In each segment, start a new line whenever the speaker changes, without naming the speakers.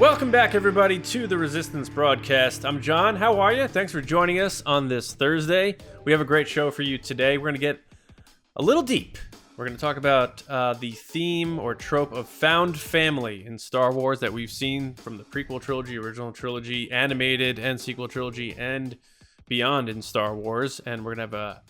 Welcome back, everybody, to the Resistance broadcast. I'm John. How are you? Thanks for joining us on this Thursday. We have a great show for you today. We're going to get a little deep. We're going to talk about the theme or trope of found family in Star Wars that we've seen from the prequel trilogy, original trilogy, animated and sequel trilogy, and beyond in Star Wars. And we're going to have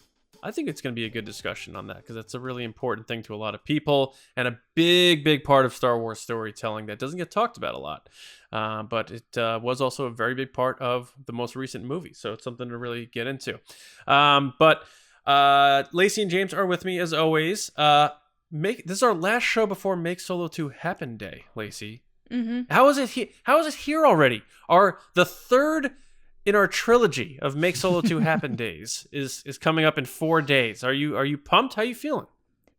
I think it's going to be a good discussion on that because it's a really important thing to a lot of people and a big part of Star Wars storytelling that doesn't get talked about a lot. But it was also a very big part of the most recent movie. So it's something to really get into. But Lacey and James are with me as always. This is our last show before Make Solo 2 Happen Day, Lacey.
Mm-hmm.
How is it here already? The third in our trilogy of Make Solo 2 Happen Days is coming up in 4 days. Are you pumped? How you feeling?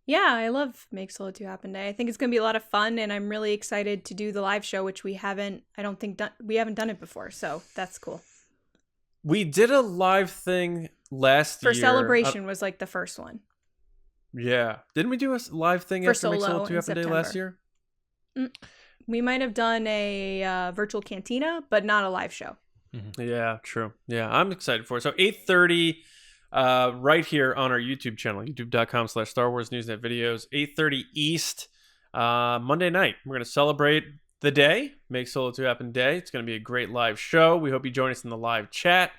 Yeah, I love Make Solo 2 Happen Day. I think it's going to be a lot of fun, and I'm really excited to do the live show, which we haven't done it before, so that's cool.
We did a live thing last year.
For Celebration was like the first one.
Yeah. Didn't we do a live thing
for
after Make Solo 2 Happen
September.
Day last year?
We might have done a virtual cantina, but not a live show.
Mm-hmm. Yeah, true. Yeah, I'm excited for it. So 8:30 right here on our YouTube channel, youtube.com/Star Wars Newsnet videos, 8:30 East, Monday night. We're going to celebrate the day, Make Solo 2 Happen Day. It's going to be a great live show. We hope you join us in the live chat.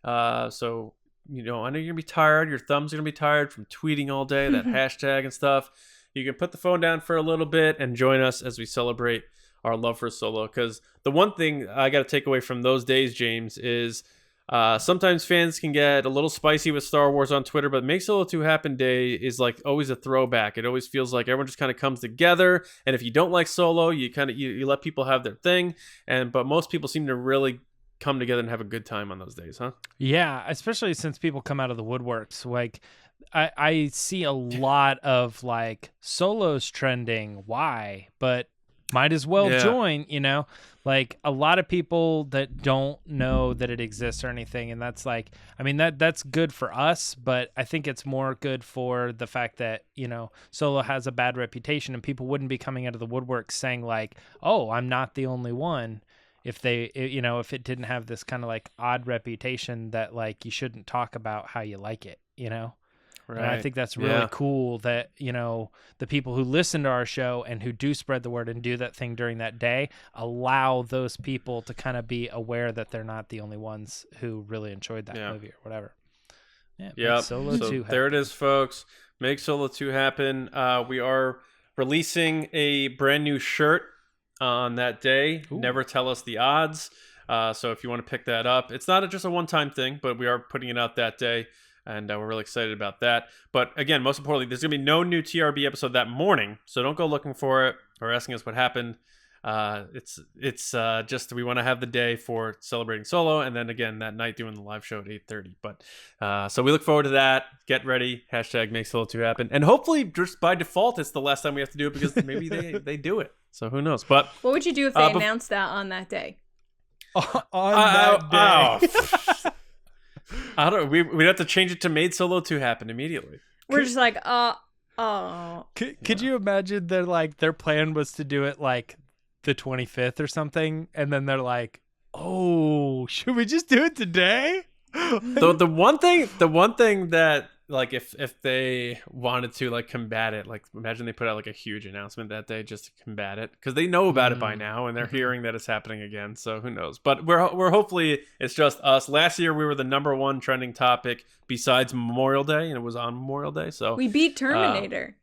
So, I know you're going to be tired. Your thumb's going to be tired from tweeting all day, that hashtag and stuff. You can put the phone down for a little bit and join us as we celebrate our love for Solo. Because the one thing I got to take away from those days, James, is sometimes fans can get a little spicy with Star Wars on Twitter, but Make Solo 2 Happen Day is like always a throwback. It always feels like everyone just kind of comes together, and if you don't like Solo, you let people have their thing, but most people seem to really come together and have a good time on those days, huh?
Yeah, especially since people come out of the woodworks. Like, I see a lot of like Solo's trending. Why? But might as well join, like a lot of people that don't know that it exists or anything. And that's like, I mean, that's good for us, but I think it's more good for the fact that, Solo has a bad reputation and people wouldn't be coming out of the woodwork saying like, oh, I'm not the only one. If if it didn't have this kind of like odd reputation that like you shouldn't talk about how you like it, Right. And I think that's really cool that, the people who listen to our show and who do spread the word and do that thing during that day allow those people to kind of be aware that they're not the only ones who really enjoyed that movie or whatever. Yeah. Solo 2 happen.
There it is, folks. Make Solo 2 happen. We are releasing a brand new shirt on that day. Ooh. Never tell us the odds. So if you want to pick that up, it's not just a one-time thing, but we are putting it out that day. And we're really excited about that. But again, most importantly, there's going to be no new TRB episode that morning. So don't go looking for it or asking us what happened. It's just we want to have the day for celebrating Solo. And then again, that night doing the live show at 8:30. But so we look forward to that. Get ready. Hashtag Make Solo 2 happen. And hopefully just by default, it's the last time we have to do it because maybe they do it. So who knows? But
what would you do if they announced that on that day?
On that day.
I don't. We'd have to change it to Made Solo 2 happen immediately.
We're just like,
Could you imagine their plan was to do it like the 25th or something, and then they're like, oh, should we just do it today?
The one thing that like if they wanted to like combat it, like imagine they put out like a huge announcement that day just to combat it because they know about it by now and they're hearing that it's happening again. So who knows? But we're hopefully it's just us. Last year we were the #1 trending topic besides Memorial Day, and it was on Memorial Day. So
we beat Terminator.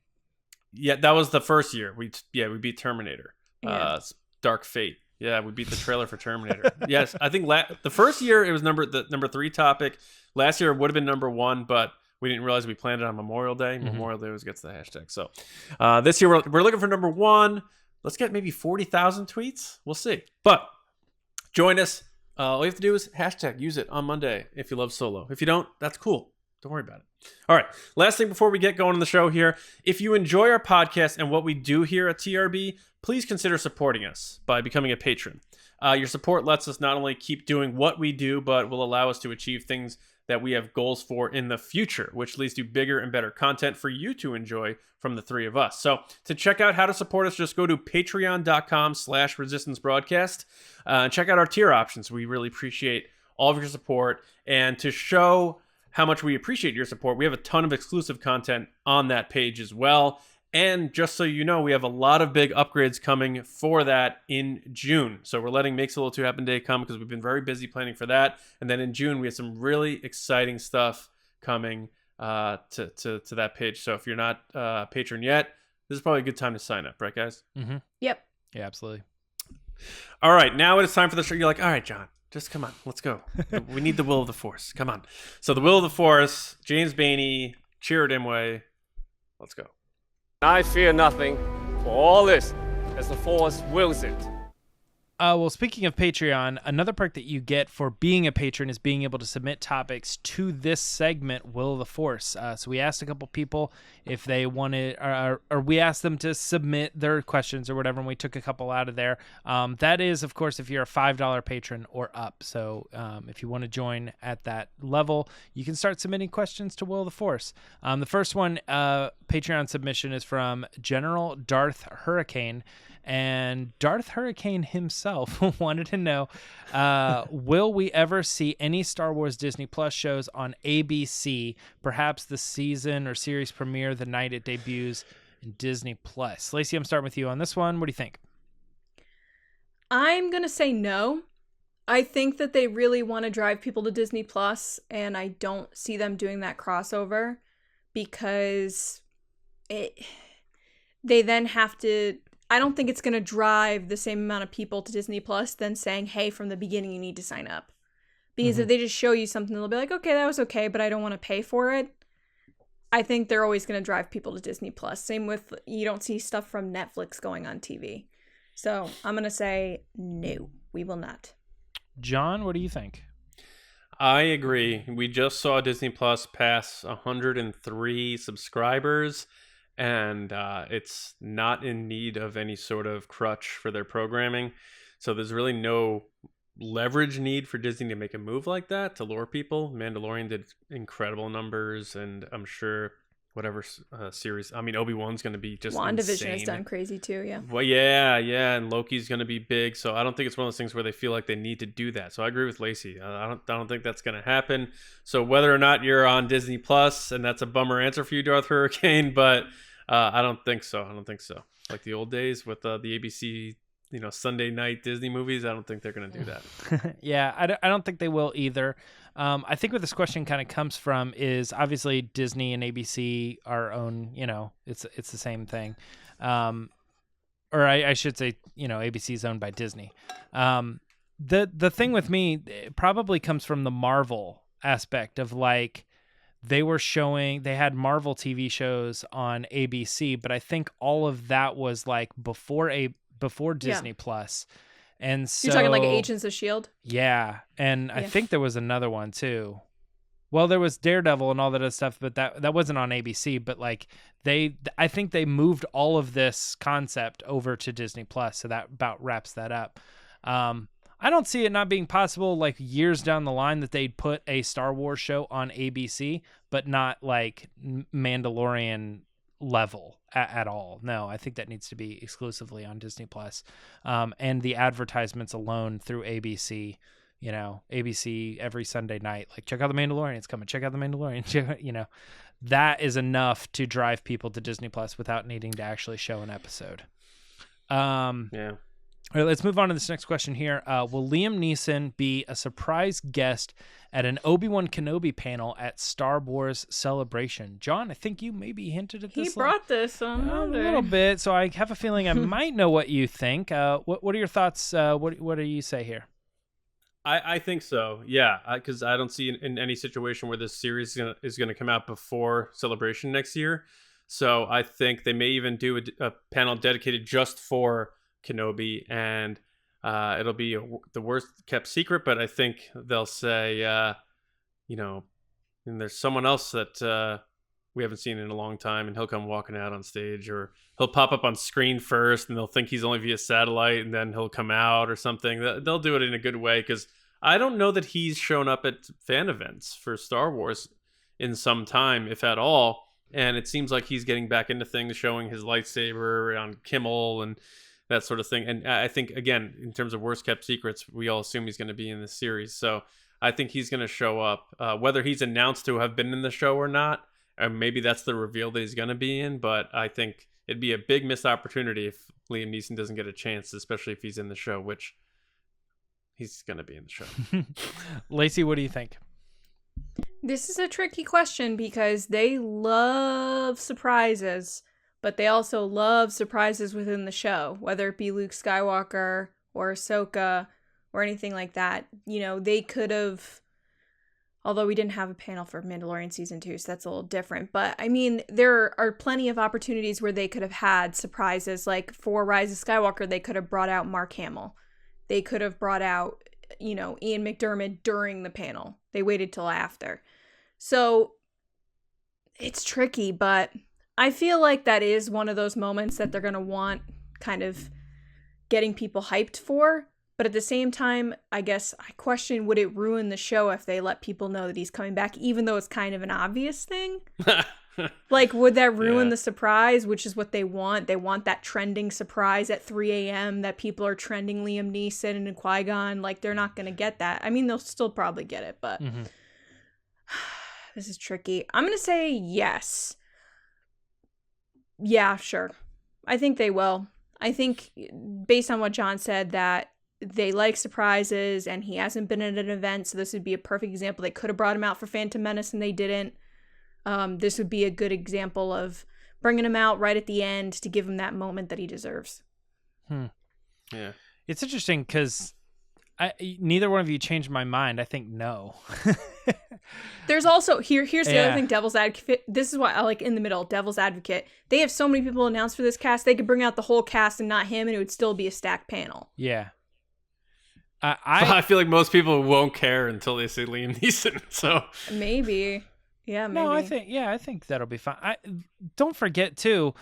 Yeah, that was the first year. We beat Terminator.
Yeah.
Dark Fate. Yeah, we beat the trailer for Terminator. Yes, I think the first year it was the number 3 topic. Last year it would have been #1, but we didn't realize we planned it on Memorial Day. Memorial Day always gets the hashtag. So this year we're looking for #1. Let's get maybe 40,000 tweets. We'll see. But join us. All you have to do is hashtag use it on Monday if you love Solo. If you don't, that's cool. Don't worry about it. All right. Last thing before we get going on the show here. If you enjoy our podcast and what we do here at TRB, please consider supporting us by becoming a patron. Your support lets us not only keep doing what we do, but will allow us to achieve things that we have goals for in the future, which leads to bigger and better content for you to enjoy from the three of us. So to check out how to support us, just go to patreon.com/resistancebroadcast and check out our tier options. We really appreciate all of your support. And to show how much we appreciate your support, we have a ton of exclusive content on that page as well. And just so you know, we have a lot of big upgrades coming for that in June. So we're letting Makes a Little Too Happen Day come because we've been very busy planning for that. And then in June, we have some really exciting stuff coming to that page. So if you're not a patron yet, this is probably a good time to sign up, right, guys?
Mm-hmm.
Yep.
Yeah, absolutely.
All right, now it is time for the show. You're like, all right, John, just come on, let's go. We need the will of the Force. Come on. So the will of the Force, James Baney, Chirrut Imwe. Let's go.
I fear nothing, for all this, as the Force wills it.
Well, speaking of Patreon, another perk that you get for being a patron is being able to submit topics to this segment, Will of the Force. So we asked a couple people if they wanted, or we asked them to submit their questions or whatever, and we took a couple out of there. That is, of course, if you're a $5 patron or up. So if you want to join at that level, you can start submitting questions to Will of the Force. The first one, Patreon submission, is from General Darth Hurricane. And Darth Hurricane himself wanted to know, will we ever see any Star Wars Disney Plus shows on ABC, perhaps the season or series premiere the night it debuts in Disney Plus? Lacey, I'm starting with you on this one. What do you think?
I'm going to say no. I think that they really want to drive people to Disney Plus, and I don't see them doing that crossover because they then have to... I don't think it's going to drive the same amount of people to Disney Plus than saying, hey, from the beginning, you need to sign up. Because if they just show you something, they'll be like, okay, that was okay, but I don't want to pay for it. I think they're always going to drive people to Disney Plus. Same with, you don't see stuff from Netflix going on TV. So I'm going to say no, we will not.
John, what do you think?
I agree. We just saw Disney Plus pass 103 subscribers. And it's not in need of any sort of crutch for their programming. So there's really no leverage need for Disney to make a move like that to lure people. Mandalorian did incredible numbers, and I'm sure whatever series, I mean, Obi-Wan's going to be just
WandaVision
insane.
has done crazy too, yeah.
Well, yeah, and Loki's going to be big. So I don't think it's one of those things where they feel like they need to do that. So I agree with Lacey. I don't think that's going to happen. So whether or not you're on Disney Plus, and that's a bummer answer for you, Darth Hurricane, but I don't think so. Like the old days with the ABC, Sunday night Disney movies, I don't think they're going to do that.
Yeah, I don't think they will either. I think where this question kind of comes from is obviously Disney and ABC are own, it's the same thing. Or I should say, ABC is owned by Disney. The thing with me, it probably comes from the Marvel aspect of like, they had Marvel TV shows on ABC, but I think all of that was like before Disney Plus. And so
you're talking like Agents of S.H.I.E.L.D.?
Yeah. And I think there was another one too. Well, there was Daredevil and all that other stuff, but that wasn't on ABC, but like I think they moved all of this concept over to Disney Plus. So that about wraps that up. I don't see it not being possible like years down the line that they'd put a Star Wars show on ABC, but not like Mandalorian level at all. No, I think that needs to be exclusively on Disney Plus. And the advertisements alone through ABC, ABC every Sunday night, like check out the Mandalorian, it's coming, check out the Mandalorian, that is enough to drive people to Disney Plus without needing to actually show an episode.
Yeah.
All right, let's move on to this next question here. Will Liam Neeson be a surprise guest at an Obi-Wan Kenobi panel at Star Wars Celebration? John, I think you maybe hinted at this.
He brought this on
a little bit, so I have a feeling I might know what you think. What are your thoughts? What do you say here?
I think so, yeah, because I don't see in any situation where this series is going to come out before Celebration next year. So I think they may even do a panel dedicated just for Kenobi, and it'll be the worst kept secret, but I think they'll say and there's someone else that we haven't seen in a long time, and he'll come walking out on stage, or he'll pop up on screen first and they'll think he's only via satellite, and then he'll come out or something. They'll do it in a good way, because I don't know that he's shown up at fan events for Star Wars in some time, if at all. And it seems like he's getting back into things, showing his lightsaber on Kimmel and that sort of thing. And I think, again, in terms of worst kept secrets, we all assume he's going to be in this series. So I think he's going to show up, whether he's announced to have been in the show or not. Or maybe that's the reveal that he's going to be in. But I think it'd be a big missed opportunity if Liam Neeson doesn't get a chance, especially if he's in the show, which he's going to be in the show.
Lacey, what do you think?
This is a tricky question because they love surprises, but they also love surprises within the show, whether it be Luke Skywalker or Ahsoka or anything like that. You know, they could have, although we didn't have a panel for Mandalorian Season 2, so that's a little different. But, I mean, there are plenty of opportunities where they could have had surprises. Like, for Rise of Skywalker, they could have brought out Mark Hamill. They could have brought out, you know, Ian McDiarmid during the panel. They waited till after. So, it's tricky, but I feel like that is one of those moments that they're going to want kind of getting people hyped for. But at the same time, I guess I question, would it ruin the show if they let people know that he's coming back, even though it's kind of an obvious thing? Like, would that ruin the surprise, which is what they want? They want that trending surprise at 3 a.m. that people are trending Liam Neeson and Qui-Gon. Like, they're not going to get that. I mean, they'll still probably get it, but this is tricky. I'm going to say yes. Yeah, sure. I think they will. I think, based on what John said, that they like surprises, and he hasn't been at an event, so this would be a perfect example. They could have brought him out for Phantom Menace, and they didn't. This would be a good example of bringing him out right at the end to give him that moment that he deserves.
Yeah.
It's interesting because neither one of you changed my mind. I think no.
There's also, here's the other thing, Devil's Advocate. This is why I like in the middle, Devil's Advocate. They have so many people announced for this cast, they could bring out the whole cast and not him, and it would still be a stacked panel.
Yeah.
I feel like most people won't care until they see Liam Neeson. So
maybe. Yeah, maybe.
No, I think that'll be fine. Don't forget too,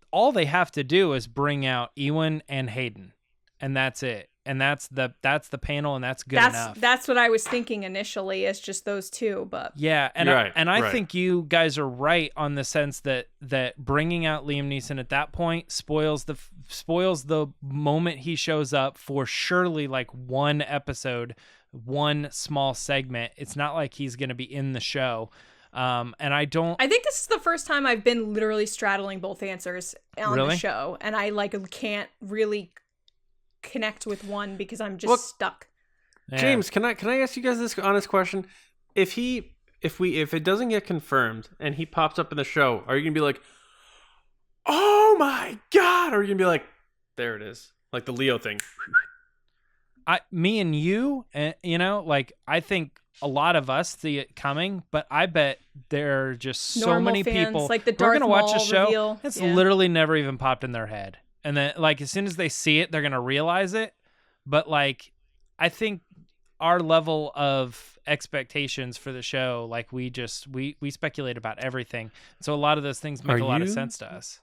all they have to do is bring out Ewan and Hayden, and that's it. And that's the panel, and that's good enough.
That's what I was thinking initially, is just those two. But
yeah, and I think you guys are right on the sense that bringing out Liam Neeson at that point spoils the moment he shows up for surely like one episode, one small segment. It's not like he's going to be in the show. And I think this is the first time I've been literally straddling both answers on the show, and I can't really connect with one because I'm just stuck.
Yeah. James, can I ask you guys this honest question? If it doesn't get confirmed and he pops up in the show, are you gonna be like, oh my god, or are you gonna be like, there it is, like the Leo thing?
Me and you, like I think a lot of us see it coming, but I bet there are just so
normal
many
fans,
people
like the
who are
Darth
gonna watch a
Maul
show.
reveal.
It's literally never even popped in their head. And then, like, as soon as they see it, they're going to realize it. But, like, I think our level of expectations for the show, like, we speculate about everything. So a lot of those things make a lot of sense to us.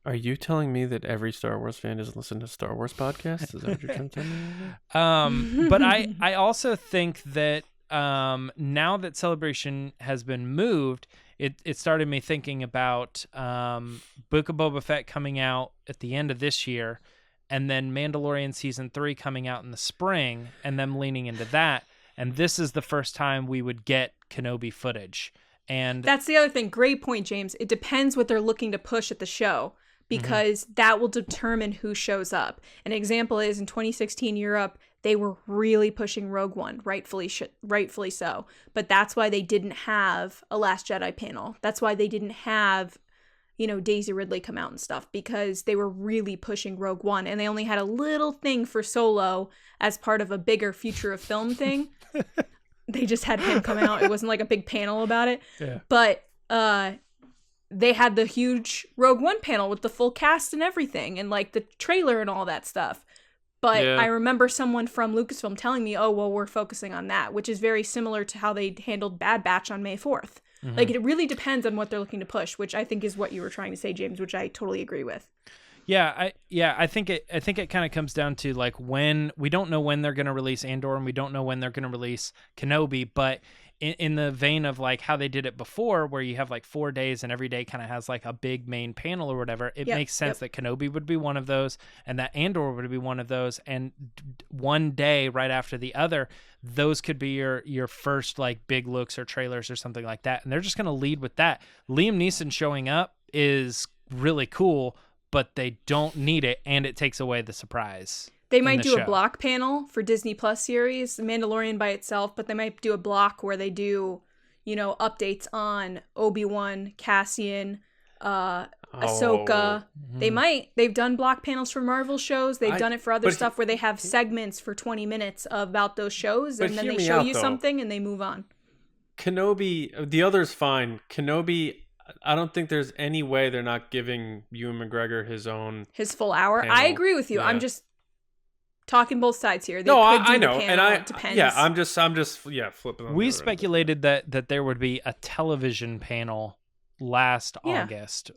Are you telling me that every Star Wars fan doesn't listen to Star Wars podcasts? Is that what you're trying to tell me?
But I also think that now that Celebration has been moved, it started me thinking about Book of Boba Fett coming out at the end of this year, and then Mandalorian Season 3 coming out in the spring, and them leaning into that. And this is the first time we would get Kenobi footage. And
that's the other thing. Great point, James. It depends what they're looking to push at the show, because that will determine who shows up. An example is in 2016 Europe, they were really pushing Rogue One, rightfully so. But that's why they didn't have a Last Jedi panel. That's why they didn't have, Daisy Ridley come out and stuff, because they were really pushing Rogue One, and they only had a little thing for Solo as part of a bigger future of film thing. They just had him come out. It wasn't like a big panel about it. Yeah. But they had the huge Rogue One panel with the full cast and everything, and like the trailer and all that stuff. But I remember someone from Lucasfilm telling me, oh, well, we're focusing on that, which is very similar to how they handled Bad Batch on May 4th. Like, it really depends on what they're looking to push, which I think is what you were trying to say, James, which I totally agree with.
I think it kind of comes down to like when we don't know when they're going to release Andor and we don't know when they're going to release Kenobi, but in the vein of like how they did it before, where you have like 4 days and every day kind of has like a big main panel or whatever, it makes sense that Kenobi would be one of those and that Andor would be one of those, and one day right after the other, those could be your first like big looks or trailers or something like that, and they're just going to lead with that. Liam Neeson showing up is really cool, but they don't need it, and it takes away the surprise.
They might do a block panel for Disney Plus series, Mandalorian by itself, but they might do a block where they do, updates on Obi-Wan, Cassian, Ahsoka. They've done block panels for Marvel shows. They've done it for other stuff where they have segments for 20 minutes about those shows, and then they show you something and they move on.
Kenobi, the other's fine. Kenobi, I don't think there's any way they're not giving Ewan McGregor his
full hour.
panel.
I agree with you. Yeah. I'm just talking both sides here.
I know,
and
it depends. Yeah, I'm just flipping.
We speculated that there would be a television panel last August.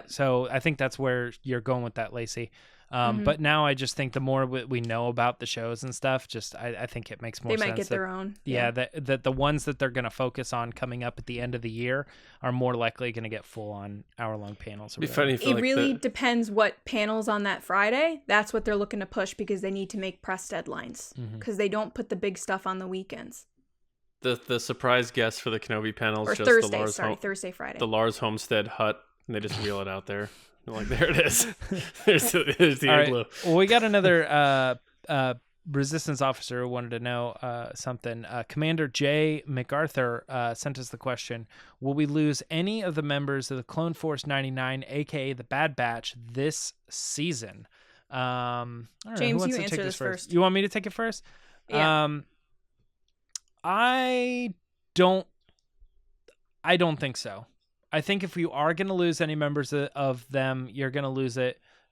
So I think that's where you're going with that, Lacey. But now I just think the more we know about the shows and stuff, I think it makes more sense.
They might get their own.
Yeah, that the ones that they're going to focus on coming up at the end of the year are more likely going to get full-on hour-long panels.
It really depends what panels on that Friday. That's what they're looking to push because they need to make press deadlines because they don't put the big stuff on the weekends.
The surprise guest for the Kenobi panel is just
Thursday, Friday.
The Lars Homestead hut, and they just wheel it out there. Like, there it is. there's the igloo.
Right. Well, we got another resistance officer who wanted to know something. Commander J. MacArthur sent us the question: will we lose any of the members of the Clone Force 99, aka the Bad Batch, this season?
James, you answer this first.
You want me to take it first?
Yeah.
I don't think so. I think if you are going to lose any members of them, you're going to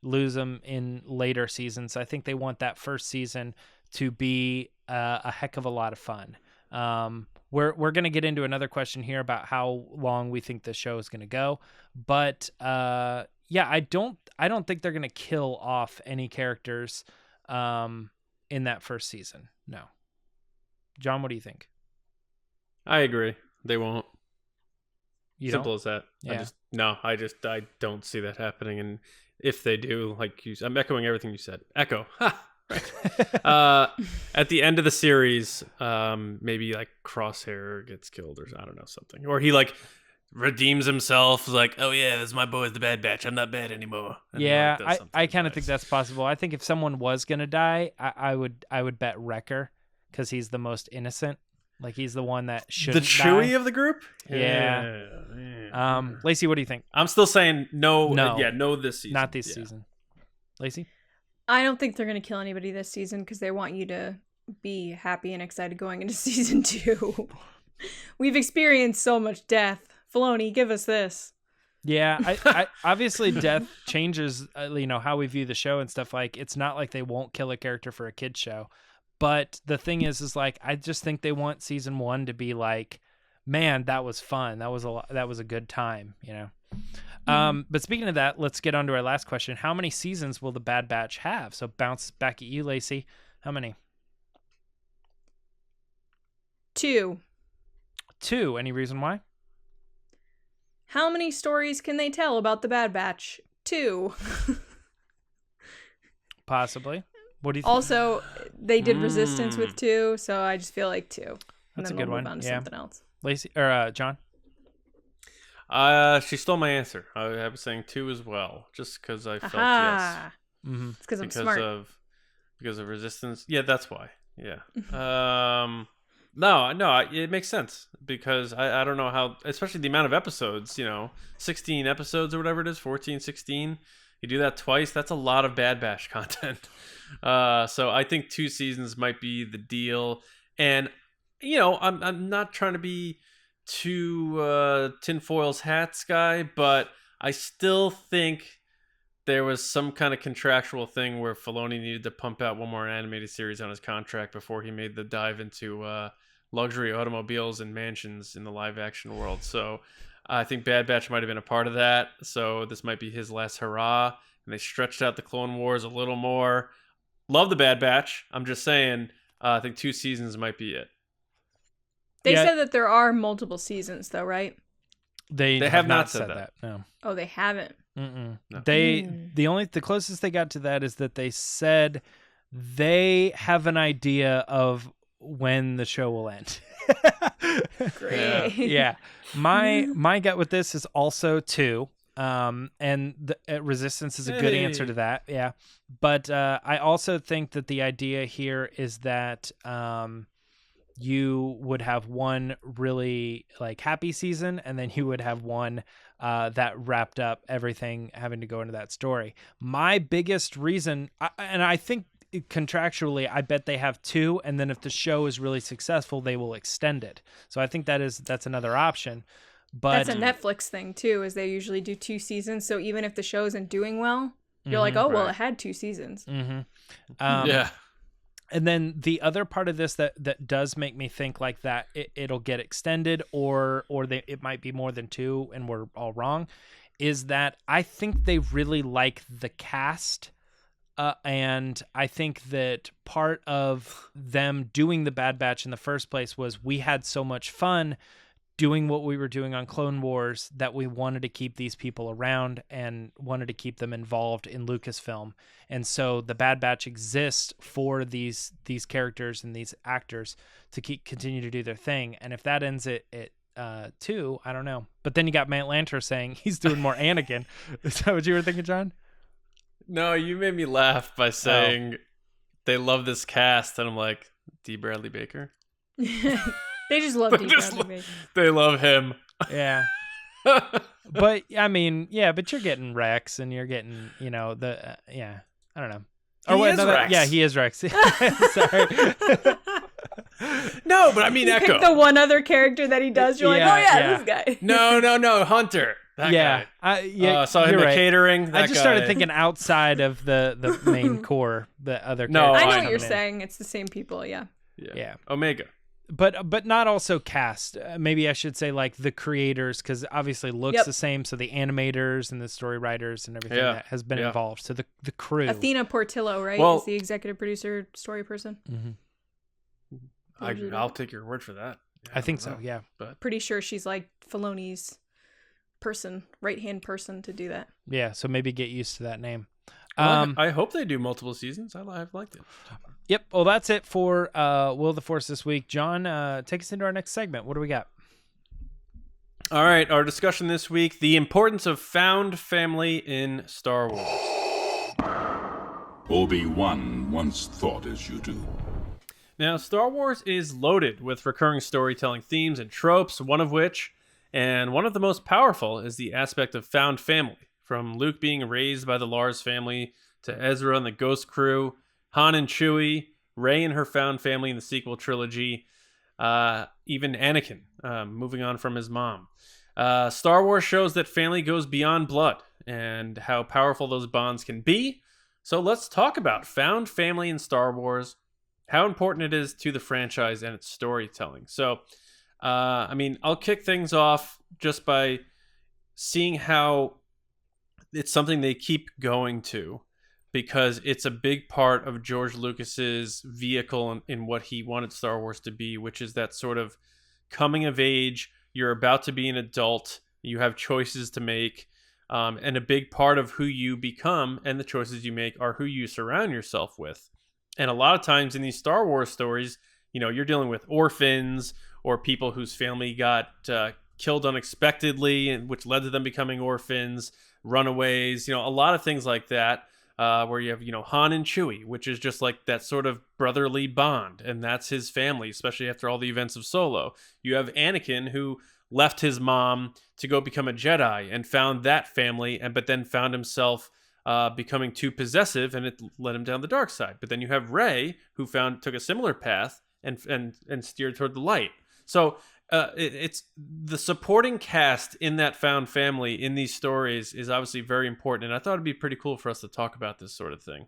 lose them in later seasons. I think they want that first season to be a heck of a lot of fun. We're going to get into another question here about how long we think the show is going to go, but I don't think they're going to kill off any characters in that first season. No. John, what do you think?
I agree. They won't.
Simple
as that.
Yeah.
I don't see that happening. And if they do, I'm echoing everything you said. Echo. Right. At the end of the series, maybe like Crosshair gets killed or I don't know, something. Or he redeems himself, like, oh yeah, this is my boy, the Bad Batch. I'm not bad anymore. And
I kind of think that's possible. I think if someone was gonna die, I would bet Wrecker because he's the most innocent. Like he's the one that shouldn't
die. The Chewie of the group?
Yeah. Lacey, what do you think?
I'm still saying no. No this season.
Not this season. Lacey?
I don't think they're going to kill anybody this season because they want you to be happy and excited going into season 2. We've experienced so much death. Filoni, give us this.
Yeah, I obviously death changes how we view the show and stuff. Like it's not like they won't kill a character for a kid's show. But the thing is like I just think they want season 1 to be like, man, that was fun. That was a good time, But speaking of that, let's get on to our last question. How many seasons will the Bad Batch have? So bounce back at you, Lacey. How many?
2.
2. Any reason why?
How many stories can they tell about the Bad Batch? 2.
Possibly. What do you think?
Also, they did Resistance with 2, so I just feel like 2. And
that's
then
a good
we'll
one.
Move on to something else.
Lacey or John?
She stole my answer. I was saying 2 as well, just because I felt yes.
Mm-hmm. It's because I'm smart.
Because of Resistance. Yeah, that's why. Yeah. No, it makes sense because I don't know how, especially the amount of episodes. 16 episodes or whatever it is, 14, 16. You do that twice, that's a lot of Bad Batch content. So I think 2 seasons might be the deal. And, I'm not trying to be too tinfoil's hats guy, but I still think there was some kind of contractual thing where Filoni needed to pump out one more animated series on his contract before he made the dive into luxury automobiles and mansions in the live action world. So I think Bad Batch might have been a part of that. So this might be his last hurrah. and they stretched out the Clone Wars a little more. Love the Bad Batch. I'm just saying, I think 2 seasons might be it.
They said that there are multiple seasons, though, right?
They have not said that.
No.
Oh, they haven't.
No. The closest they got to that is that they said they have an idea of when the show will end.
Great.
Yeah. My gut with this is also 2. And the Resistance is a good answer to that. Yeah. But I also think that the idea here is that you would have one really like happy season, and then you would have one that wrapped up everything having to go into that story. My biggest reason, and I think contractually, I bet they have 2, and then if the show is really successful, they will extend it. So I think that's another option. But
that's a Netflix thing too, is they usually do 2 seasons. So even if the show isn't doing well, you're like, oh, well, it had 2 seasons.
Yeah. And then the other part of this that does make me think like that it'll get extended or it might be more than 2 and we're all wrong, is that I think they really like the cast. And I think that part of them doing the Bad Batch in the first place was we had so much fun doing what we were doing on Clone Wars that we wanted to keep these people around and wanted to keep them involved in Lucasfilm. And so the Bad Batch exists for these characters and these actors to continue to do their thing. And if that ends at 2, I don't know. But then you got Matt Lanter saying he's doing more Anakin. Is that what you were thinking, John?
No, you made me laugh by saying they love this cast, and I'm like, D. Bradley Baker?
They just love D. Bradley Baker.
They love him.
Yeah. But, I mean, yeah, but you're getting Rex, and you're getting, I don't know.
Rex.
Yeah, he is Rex. Sorry.
No, but I mean,
you
Echo.
Pick the one other character that he does, you're like, oh yeah, this guy.
No, Hunter. That guy. Saw him at catering.
I just started thinking outside of the main core, the other characters.
No,
I know what you're saying. It's the same people, yeah.
Omega.
But not also cast. Maybe I should say like the creators, because obviously looks the same. So the animators and the story writers and everything that has been involved. So the crew.
Athena Portillo, right?
Well,
is the executive producer, story person.
Mm-hmm.
I'll take your word for that. Yeah,
I think so. Yeah,
but
pretty sure she's like Filoni's right-hand person to do that.
Yeah, so maybe get used to that name.
I hope they do multiple seasons. I've liked it.
Yep. Well, that's it for Will of the Force this week. John, take us into our next segment. What do we got?
All right. Our discussion this week, the importance of found family in Star Wars.
Obi-Wan once thought as you do.
Now, Star Wars is loaded with recurring storytelling themes and tropes, one of which, and one of the most powerful, is the aspect of found family. From Luke being raised by the Lars family, to Ezra and the Ghost Crew, Han and Chewie, Rey and her found family in the sequel trilogy, even Anakin moving on from his mom. Star Wars shows that family goes beyond blood and how powerful those bonds can be. So let's talk about found family in Star Wars, how important it is to the franchise and its storytelling. So, I'll kick things off just by seeing how it's something they keep going to, because it's a big part of George Lucas's vehicle in what he wanted Star Wars to be, which is that sort of coming of age. You're about to be an adult. You have choices to make. And a big part of who you become and the choices you make are who you surround yourself with. And a lot of times in these Star Wars stories, you're dealing with orphans or people whose family got killed unexpectedly, which led to them becoming orphans, runaways, a lot of things like that, where you have, Han and Chewie, which is just like that sort of brotherly bond. And that's his family, especially after all the events of Solo. You have Anakin, who left his mom to go become a Jedi and found that family, but then found himself becoming too possessive, and it led him down the dark side. But then you have Rey, who took a similar path and steered toward the light. So it's the supporting cast in that found family in these stories is obviously very important, and I thought it'd be pretty cool for us to talk about this sort of thing.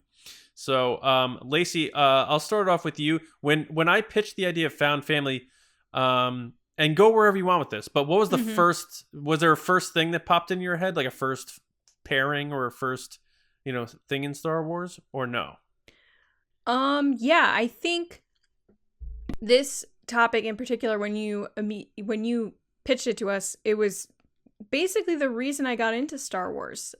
So, Lacey, I'll start off with you. When I pitched the idea of found family, and go wherever you want with this, but what was the first? Was there a first thing that popped in your head, like a first pairing or a first thing in Star Wars, or no?
Yeah, I think this topic in particular, when you pitched it to us, it was basically the reason I got into Star Wars.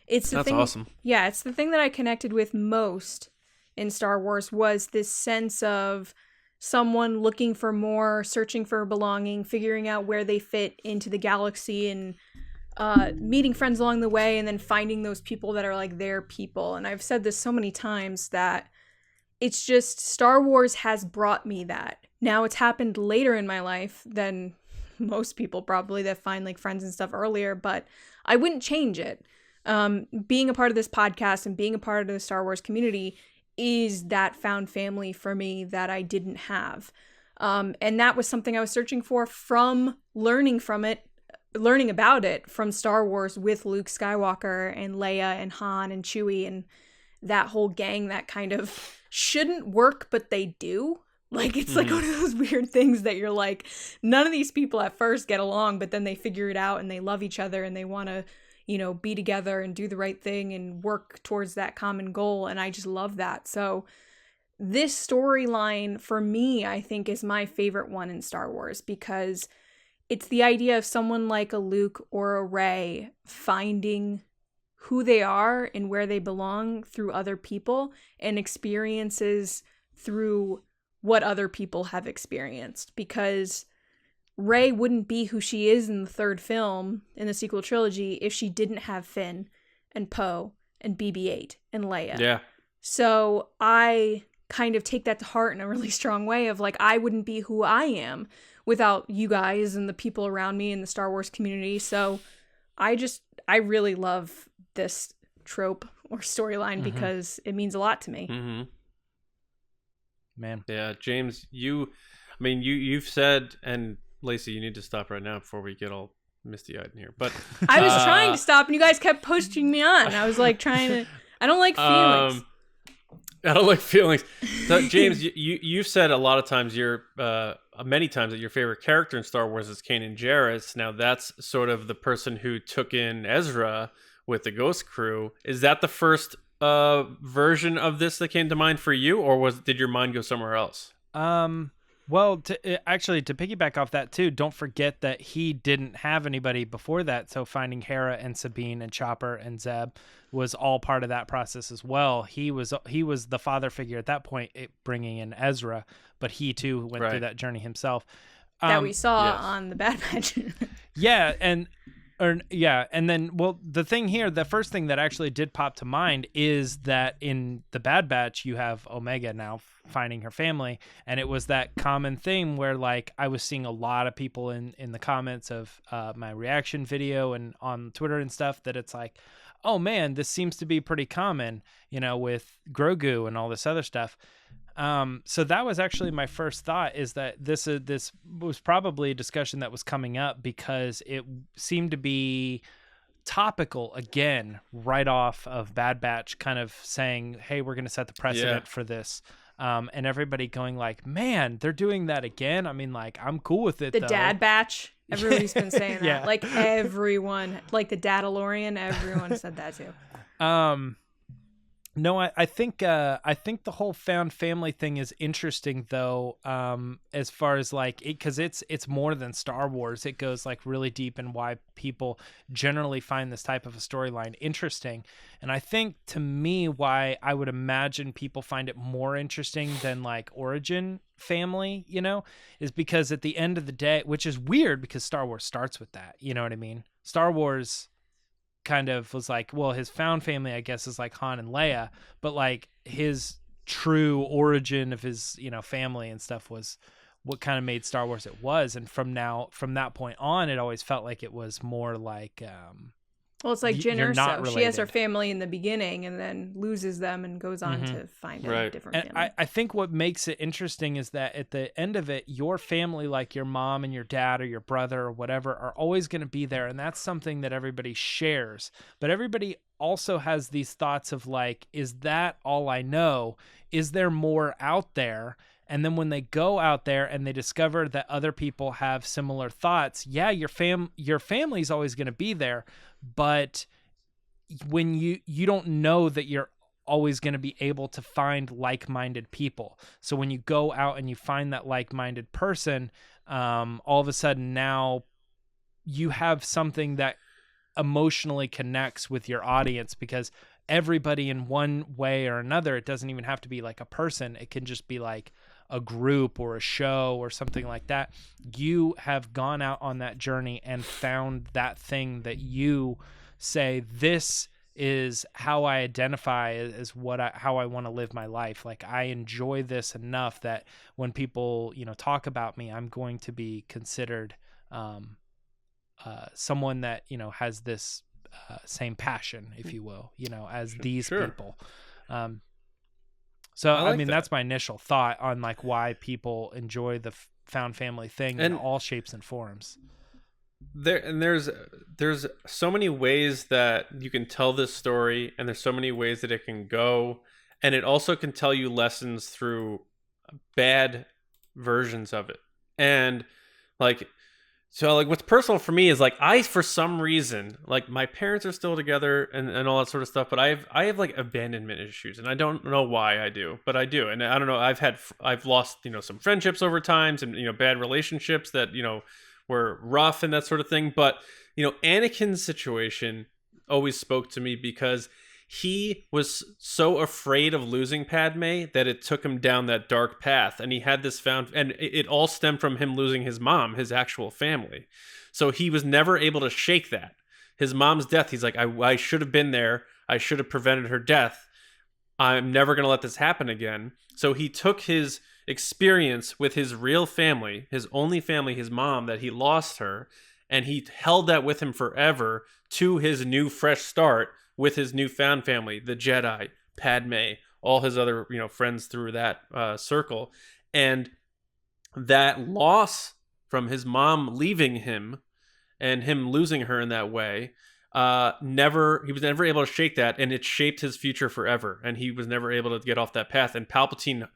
It's the
That's
thing,
awesome.
Yeah, it's the thing that I connected with most in Star Wars, was this sense of someone looking for more, searching for belonging, figuring out where they fit into the galaxy, and meeting friends along the way, and then finding those people that are like their people. And I've said this so many times that it's just Star Wars has brought me that. Now, it's happened later in my life than most people probably that find like friends and stuff earlier, but I wouldn't change it. Being a part of this podcast and being a part of the Star Wars community is that found family for me that I didn't have. And that was something I was searching for from learning about it from Star Wars with Luke Skywalker and Leia and Han and Chewie and that whole gang that kind of shouldn't work, but they do. Like, it's like one of those weird things that you're like, none of these people at first get along, but then they figure it out and they love each other and they want to, be together and do the right thing and work towards that common goal. And I just love that. So this storyline for me, I think, is my favorite one in Star Wars, because it's the idea of someone like a Luke or a Rey finding who they are and where they belong through other people and experiences through what other people have experienced. Because Rey wouldn't be who she is in the third film in the sequel trilogy if she didn't have Finn and Poe and BB-8 and Leia.
Yeah.
So I kind of take that to heart in a really strong way of like, I wouldn't be who I am without you guys and the people around me in the Star Wars community. So I really love this trope or storyline because it means a lot to me.
Mm-hmm.
Man.
Yeah, James, you've said, and Lacey, you need to stop right now before we get all misty-eyed in here. But
I was trying to stop, and you guys kept pushing me on. I was like I don't like feelings.
I don't like feelings. So, James, you've said a lot of times many times that your favorite character in Star Wars is Kanan Jarrus. Now, that's sort of the person who took in Ezra with the Ghost Crew. Is that the first version of this that came to mind for you, or did your mind go somewhere else?
Well, to piggyback off that too, don't forget that he didn't have anybody before that. So finding Hera and Sabine and Chopper and Zeb was all part of that process as well. He was the father figure at that point, bringing in Ezra, but he too went through that journey himself.
That we saw on the Bad Batch.
Yeah, and then, well, the thing here, the first thing that actually did pop to mind is that in the Bad Batch, you have Omega now finding her family, and it was that common thing where, like, I was seeing a lot of people in the comments of my reaction video and on Twitter and stuff that it's like, oh man, this seems to be pretty common, with Grogu and all this other stuff. So that was actually my first thought, is that this was probably a discussion that was coming up because it seemed to be topical again, right off of Bad Batch, kind of saying, hey, we're going to set the precedent for this. And everybody going like, man, they're doing that again. I mean, like, I'm cool with it.
The Dad Batch. Everybody's been saying that.
Yeah.
Like everyone, like the Dadalorian, everyone said that too.
No, I think the whole found family thing is interesting though, as far as like it, because it's more than Star Wars. It goes like really deep in why people generally find this type of a storyline interesting. And I think, to me, why I would imagine people find it more interesting than like origin family, is because at the end of the day, which is weird because Star Wars starts with that, you know what I mean? Star Wars kind of was like, well, his found family, I guess, is like Han and Leia, but like his true origin of his, family and stuff was what kind of made Star Wars it was. And from that point on, it always felt like it was more like,
well, it's like Jyn Erso. She has her
related.
family in the beginning and then loses them and goes on to find a different
And
family.
I think what makes it interesting is that at the end of it, your family, like your mom and your dad or your brother or whatever, are always going to be there. And that's something that everybody shares. But everybody also has these thoughts of like, is that all I know? Is there more out there? And then when they go out there and they discover that other people have similar thoughts, yeah, your family's always going to be there, but when you don't know that you're always going to be able to find like-minded people. So when you go out and you find that like-minded person, all of a sudden now you have something that emotionally connects with your audience, because everybody in one way or another, it doesn't even have to be like a person. It can just be like a group or a show or something like that. You have gone out on that journey and found that thing that you say, this is how I identify as how I want to live my life. Like, I enjoy this enough that when people, talk about me, I'm going to be considered someone that, has this same passion, if you will, as these people. So, I mean, that's my initial thought on like why people enjoy the found family thing in all shapes and forms.
There's so many ways that you can tell this story, and there's so many ways that it can go, and it also can tell you lessons through bad versions of it. And like, so like what's personal for me is like, I, for some reason, like my parents are still together and all that sort of stuff, but I have like abandonment issues, and I don't know why I do, but I do. And I don't know, I've lost, some friendships over time, and, bad relationships that, were rough and that sort of thing. But, Anakin's situation always spoke to me because he was so afraid of losing Padme that it took him down that dark path. And he had this and it all stemmed from him losing his mom, his actual family. So he was never able to shake that. His mom's death, he's like, I should have been there. I should have prevented her death. I'm never going to let this happen again. So he took his experience with his real family, his only family, his mom, that he lost her, and he held that with him forever to his new fresh start with his newfound family, the Jedi, Padme, all his other, friends through that circle. And that loss from his mom leaving him and him losing her in that way, he was never able to shake that, and it shaped his future forever. And he was never able to get off that path. And Palpatine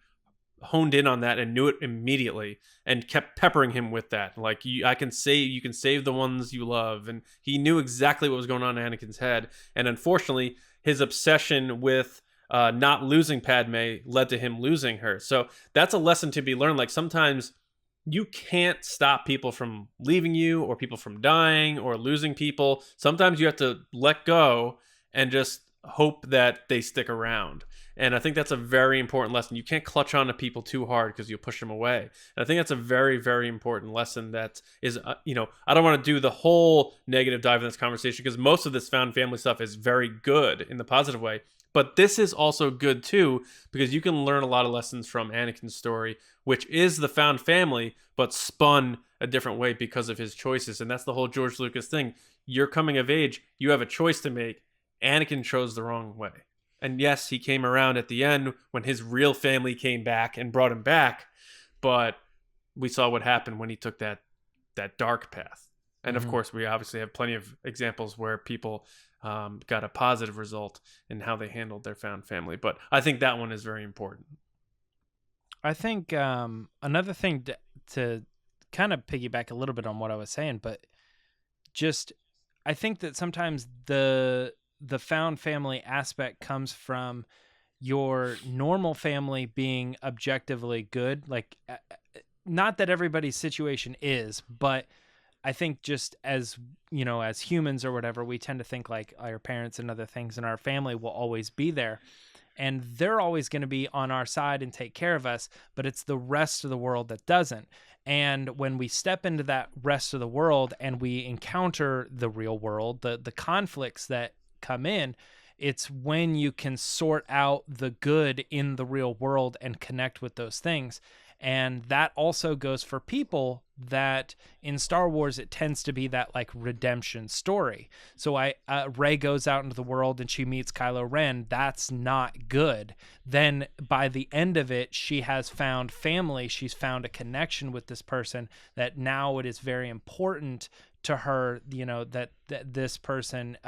honed in on that and knew it immediately and kept peppering him with that. Like, you can save the ones you love. And he knew exactly what was going on in Anakin's head. And unfortunately, his obsession with not losing Padme led to him losing her. So that's a lesson to be learned. Like, sometimes you can't stop people from leaving you, or people from dying, or losing people. Sometimes you have to let go and just hope that they stick around. And I think that's a very important lesson. You can't clutch on to people too hard because you'll push them away. And I think that's a very, very important lesson that is, I don't want to do the whole negative dive in this conversation, because most of this found family stuff is very good in the positive way. But this is also good too, because you can learn a lot of lessons from Anakin's story, which is the found family, but spun a different way because of his choices. And that's the whole George Lucas thing. You're coming of age. You have a choice to make. Anakin chose the wrong way. And yes, he came around at the end when his real family came back and brought him back. But we saw what happened when he took that dark path. And of course, we obviously have plenty of examples where people got a positive result in how they handled their found family. But I think that one is very important.
I think another thing to kind of piggyback a little bit on what I was saying, but just I think that sometimes the found family aspect comes from your normal family being objectively good. Like, not that everybody's situation is, but I think just as, as humans or whatever, we tend to think like our parents and other things in our family will always be there. And they're always going to be on our side and take care of us, but it's the rest of the world that doesn't. And when we step into that rest of the world and we encounter the real world, the conflicts that come in, it's when you can sort out the good in the real world and connect with those things. And that also goes for people that in Star Wars, it tends to be that like redemption story. So Rey goes out into the world and she meets Kylo Ren. That's not good. Then by the end of it, she has found family. She's found a connection with this person that now it is very important to her, that this person,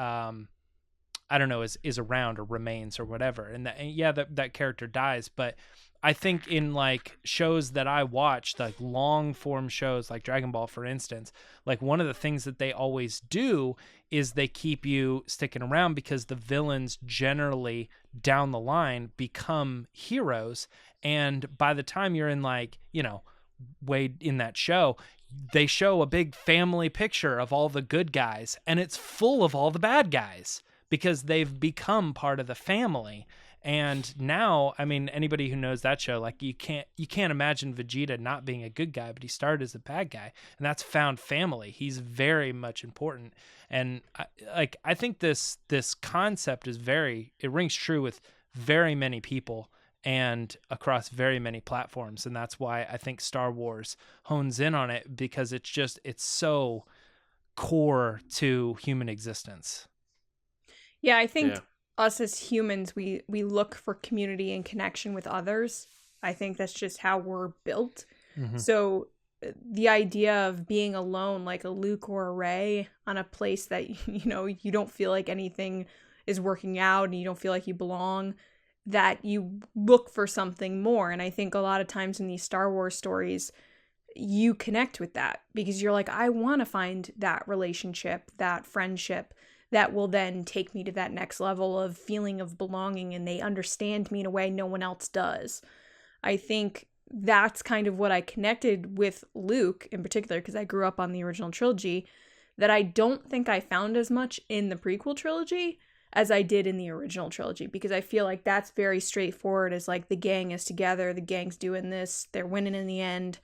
I don't know, is around or remains or whatever. And that character dies. But I think in like shows that I watch, like long form shows like Dragon Ball, for instance, like one of the things that they always do is they keep you sticking around because the villains generally down the line become heroes. And by the time you're in like, you know, way in that show, they show a big family picture of all the good guys and it's full of all the bad guys because they've become part of the family. And now, I mean, anybody who knows that show, like you can't imagine Vegeta not being a good guy, but he started as a bad guy, and that's found family. He's very much important. And I think this concept is it rings true with very many people and across very many platforms. And that's why I think Star Wars hones in on it, because it's so core to human existence.
Yeah, I think us as humans, we look for community and connection with others. I think that's just how we're built.
Mm-hmm.
So the idea of being alone, like a Luke or a Rey, on a place that, you know, you don't feel like anything is working out and you don't feel like you belong, that you look for something more. And I think a lot of times in these Star Wars stories, you connect with that because you're like, I want to find that relationship, that friendship that will then take me to that next level of feeling of belonging, and they understand me in a way no one else does. I think that's kind of what I connected with Luke in particular, because I grew up on the original trilogy, that I don't think I found as much in the prequel trilogy as I did in the original trilogy, because I feel like that's very straightforward, as like the gang is together, the gang's doing this, they're winning in the end,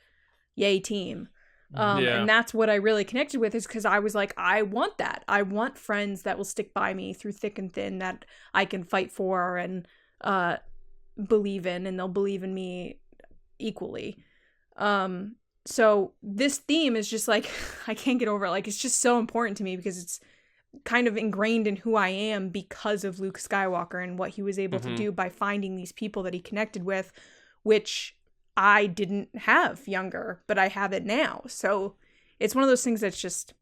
yay team. And that's what I really connected with, is because I was like, I want that. I want friends that will stick by me through thick and thin, that I can fight for and believe in, and they'll believe in me equally. So this theme is just like, I can't get over it. Like, it's just so important to me because it's kind of ingrained in who I am because of Luke Skywalker and what he was able to do by finding these people that he connected with, which I didn't have younger, but I have it now. So it's one of those things that's just,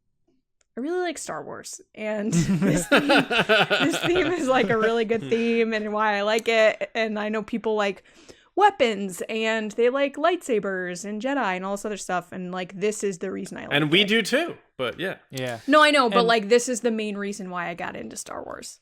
I really like Star Wars, and this theme is like a really good theme, and why I like it. And I know people like weapons and they like lightsabers and Jedi and all this other stuff, and like this is the reason I like it.
And we do too, but yeah.
No, I know, but like this is the main reason why I got into Star Wars.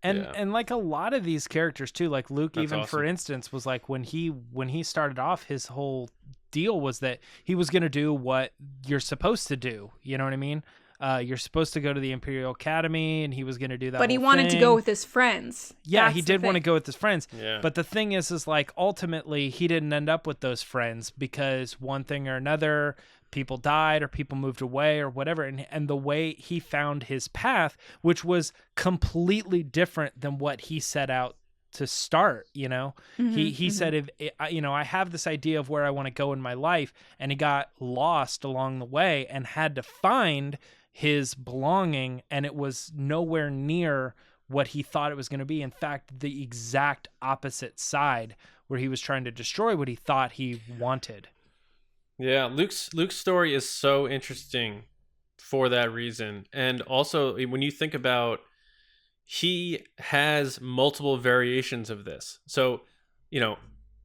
And like a lot of these characters too, like Luke,
That's
even
awesome.
for instance, was like when he started off, his whole deal was that he was going to do what you're supposed to do. You know what I mean? You're supposed to go to the Imperial Academy, and he was going to do that.
But he wanted to go with his friends.
Yeah, he did want to go with his friends.
Yeah.
But the thing is like ultimately he didn't end up with those friends because one thing or another, people died or people moved away or whatever. And the way he found his path, which was completely different than what he set out to start, you know, he said, if you know, I have this idea of where I want to go in my life, and he got lost along the way and had to find his belonging, and it was nowhere near what he thought it was going to be. In fact, the exact opposite side, where he was trying to destroy what he thought he wanted.
Yeah, Luke's story is so interesting for that reason. And also, when you think about, he has multiple variations of this. So, you know,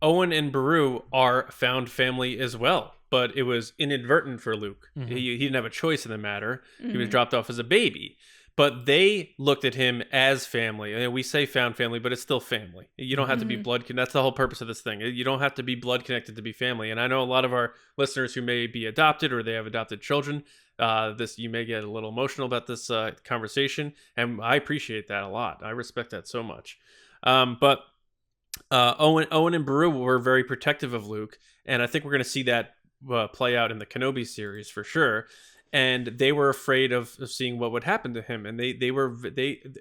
Owen and Beru are found family as well, but it was inadvertent for Luke. He didn't have a choice in the matter. He was dropped off as a baby. But they looked at him as family. And we say found family, but it's still family. You don't have to be blood connected. That's the whole purpose of this thing. You don't have to be blood connected to be family. And I know a lot of our listeners who may be adopted or they have adopted children, you may get a little emotional about this conversation. And I appreciate that a lot. I respect that so much. But Owen and Beru were very protective of Luke. And I think we're going to see that play out in the Kenobi series for sure. And they were afraid of seeing what would happen to him. And they were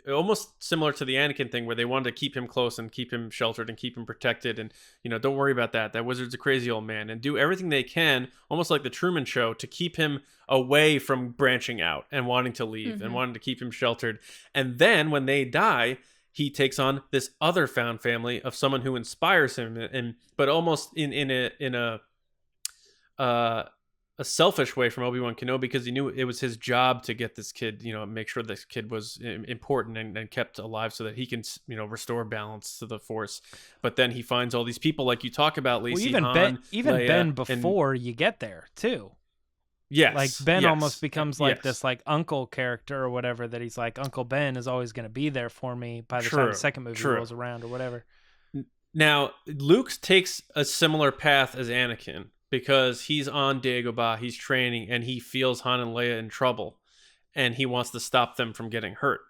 almost similar to the Anakin thing, where they wanted to keep him close and keep him sheltered and keep him protected. And, you know, don't worry about that. That wizard's a crazy old man, and do everything they can, almost like the Truman Show, to keep him away from branching out and wanting to leave and wanting to keep him sheltered. And then when they die, he takes on this other found family of someone who inspires him, but almost in a a selfish way from Obi-Wan Kenobi, because he knew it was his job to get this kid, make sure this kid was important and kept alive so that he can, restore balance to the Force. But then he finds all these people like you talk about, Lacey,
well,
Han, Leia,
Ben before you get there too.
Yes.
Like Ben
yes,
almost becomes like
yes.
this like uncle character or whatever, that he's like, Uncle Ben is always going to be there for me by the time the second movie rolls around or whatever.
Now, Luke takes a similar path as Anakin because he's on Dagobah, he's training, and he feels Han and Leia in trouble, and he wants to stop them from getting hurt.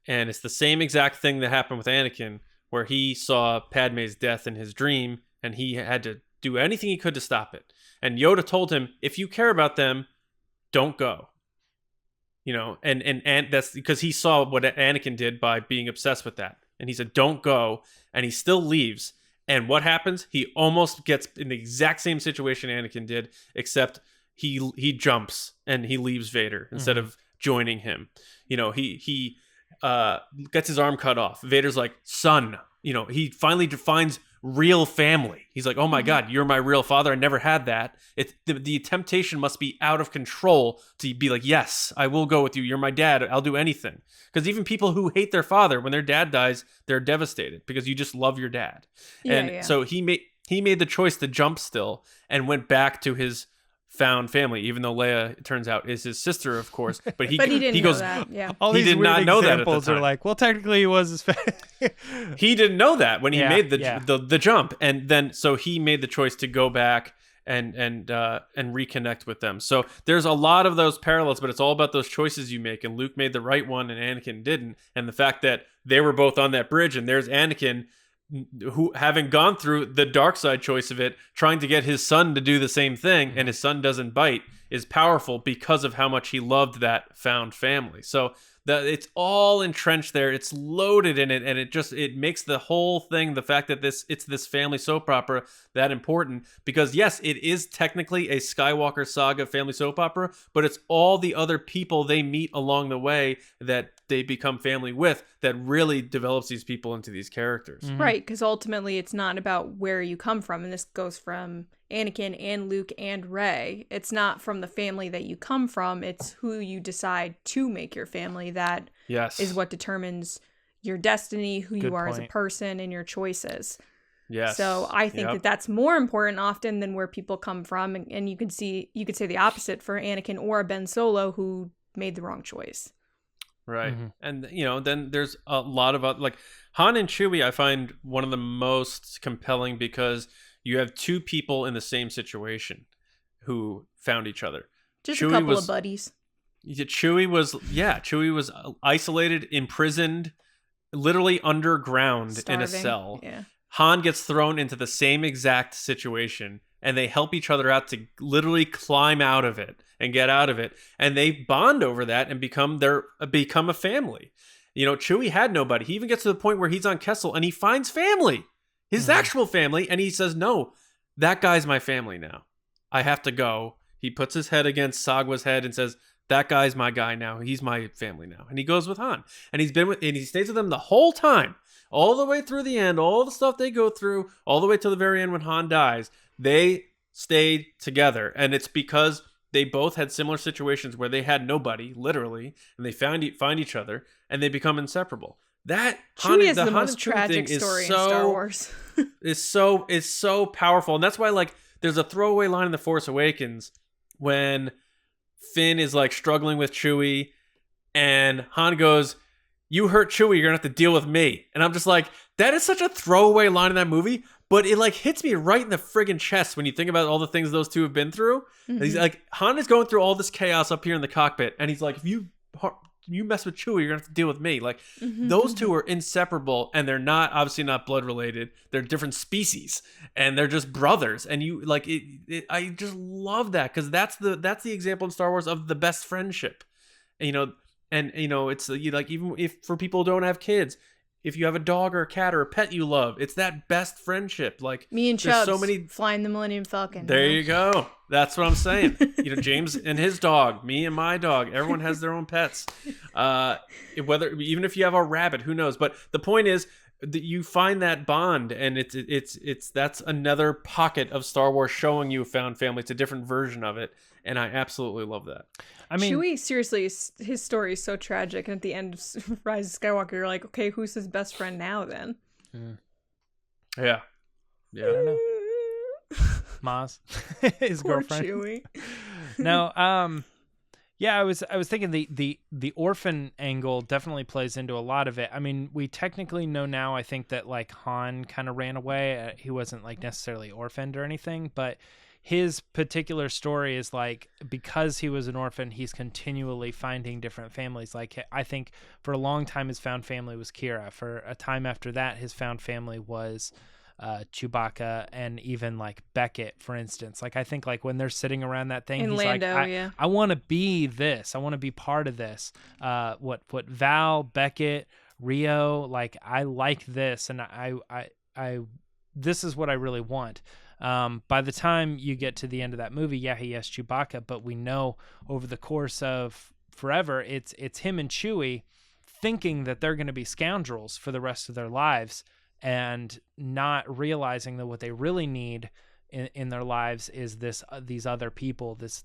And it's the same exact thing that happened with Anakin, where he saw Padme's death in his dream, and he had to do anything he could to stop it. And Yoda told him, if you care about them, don't go. And that's because he saw what Anakin did by being obsessed with that. And he said, don't go. And he still leaves. And what happens? He almost gets in the exact same situation Anakin did, except he jumps and he leaves Vader instead of joining him. He gets his arm cut off. Vader's like, son, he finally defines real family. He's like, oh my God, you're my real father. I never had that. It's the temptation must be out of control to be like, yes, I will go with you. You're my dad. I'll do anything. Because even people who hate their father, when their dad dies, they're devastated because you just love your dad. So he made the choice to jump still and went back to his found family, even though Leia, it turns out, is his sister, of course. But he
didn't
goes,
know that. Yeah.
All
he
these
did
weird
not know that at the
examples
time.
are like, well, technically he was his family.
He didn't know that when he made
Yeah.
the jump, and then so he made the choice to go back and reconnect with them. So there's a lot of those parallels, but it's all about those choices you make. And Luke made the right one, and Anakin didn't. And the fact that they were both on that bridge, and there's Anakin, who, having gone through the dark side choice of it, trying to get his son to do the same thing, and his son doesn't bite, is powerful because of how much he loved that found family. So it's all entrenched there. It's loaded in it, and it makes the whole thing, the fact that it's this family soap opera, that important. Because yes, it is technically a Skywalker saga family soap opera, but it's all the other people they meet along the way that they become family with that really develops these people into these characters.
Right, because ultimately it's not about where you come from, and this goes from Anakin and Luke and Rey. It's not from the family that you come from, it's who you decide to make your family. That is what determines your destiny, who you are as a person, and your choices.
Yes.
So I think that that's more important often than where people come from, and you could say the opposite for Anakin or Ben Solo, who made the wrong choice.
Right. And, then there's a lot of, like, Han and Chewie, I find one of the most compelling because you have two people in the same situation who found each other.
Just
Chewie
a couple of buddies.
Chewie was isolated, imprisoned, literally underground, starving, in a cell.
Yeah.
Han gets thrown into the same exact situation, and they help each other out to literally climb out of it and get out of it. And they bond over that and become a family. Chewie had nobody. He even gets to the point where he's on Kessel and he finds family, his actual family. And he says, no, that guy's my family now. I have to go. He puts his head against Sagwa's head and says, that guy's my guy now. He's my family now. And he goes with Han. And he stays with them the whole time, all the way through the end, all the stuff they go through, all the way to the very end when Han dies. They stayed together. And it's because they both had similar situations where they had nobody, literally, and they find each other, and they become inseparable. That
Chewie is the most tragic story in Star Wars.
is so powerful, and that's why, like, there's a throwaway line in The Force Awakens when Finn is like struggling with Chewie, and Han goes, "You hurt Chewie, you're gonna have to deal with me." And I'm just like, that is such a throwaway line in that movie. But it like hits me right in the friggin' chest when you think about all the things those two have been through. Mm-hmm. He's like, Han is going through all this chaos up here in the cockpit, and he's like, if you mess with Chewie, you're gonna have to deal with me. Like, those two are inseparable, and they're obviously not blood related. They're different species, and they're just brothers. And you like it I just love that because that's the example in Star Wars of the best friendship. And it's like, even if for people who don't have kids, if you have a dog or a cat or a pet you love, it's that best friendship. Like
me and Chubbs flying the Millennium Falcon.
There you go. That's what I'm saying. James and his dog, me and my dog. Everyone has their own pets. Even if you have a rabbit, who knows? But the point is, you find that bond, and it's that's another pocket of Star Wars showing you a found family. It's a different version of it, and I absolutely love that.
I mean,
Chewie, seriously, his story is so tragic, and at the end of Rise of Skywalker, you're like, okay, who's his best friend now then?
Yeah.
I don't know. Maz, his
Poor
girlfriend.
Chewie.
No, yeah, I was thinking the orphan angle definitely plays into a lot of it. I mean, we technically know now, I think, that like Han kind of ran away. He wasn't like necessarily orphaned or anything, but his particular story is like, because he was an orphan, he's continually finding different families. Like, I think for a long time his found family was Kira. For a time after that, his found family was Chewbacca, and even like Beckett, for instance. Like, I think like when they're sitting around that thing, he's
Lando,
like, I want to be this. I want to be part of this. What Val, Beckett, Rio, like, I like this, and I this is what I really want. By the time you get to the end of that movie, yeah, he has Chewbacca, but we know over the course of forever, it's him and Chewie thinking that they're going to be scoundrels for the rest of their lives, and not realizing that what they really need in their lives is these other people, this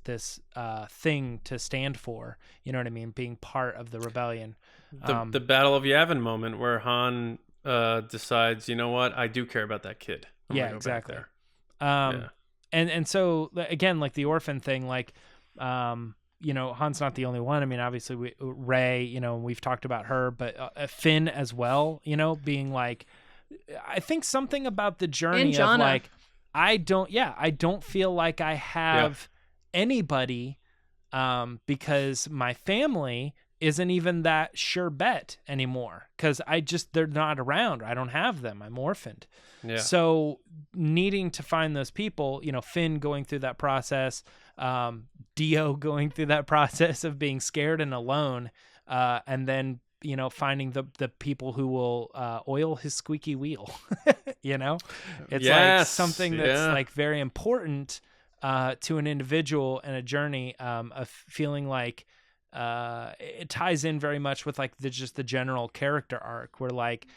thing to stand for. You know what I mean? Being part of the rebellion.
The Battle of Yavin moment where Han decides, you know what, I do care about that kid. I'm gonna go
exactly.
back there.
And so again, like the orphan thing, like you know, Han's not the only one. I mean, obviously Rey, you know, we've talked about her, but Finn as well, you know, being like, I think something about the journey of like, I don't feel like I have anybody, because my family isn't even that sure bet anymore, because they're not around. I don't have them. I'm orphaned. Yeah. So needing to find those people, you know, Finn going through that process, Dio going through that process of being scared and alone, and then, you know, finding the people who will oil his squeaky wheel. You know, it's like something that's like very important to an individual and a journey of feeling like it ties in very much with like just the general character arc, where like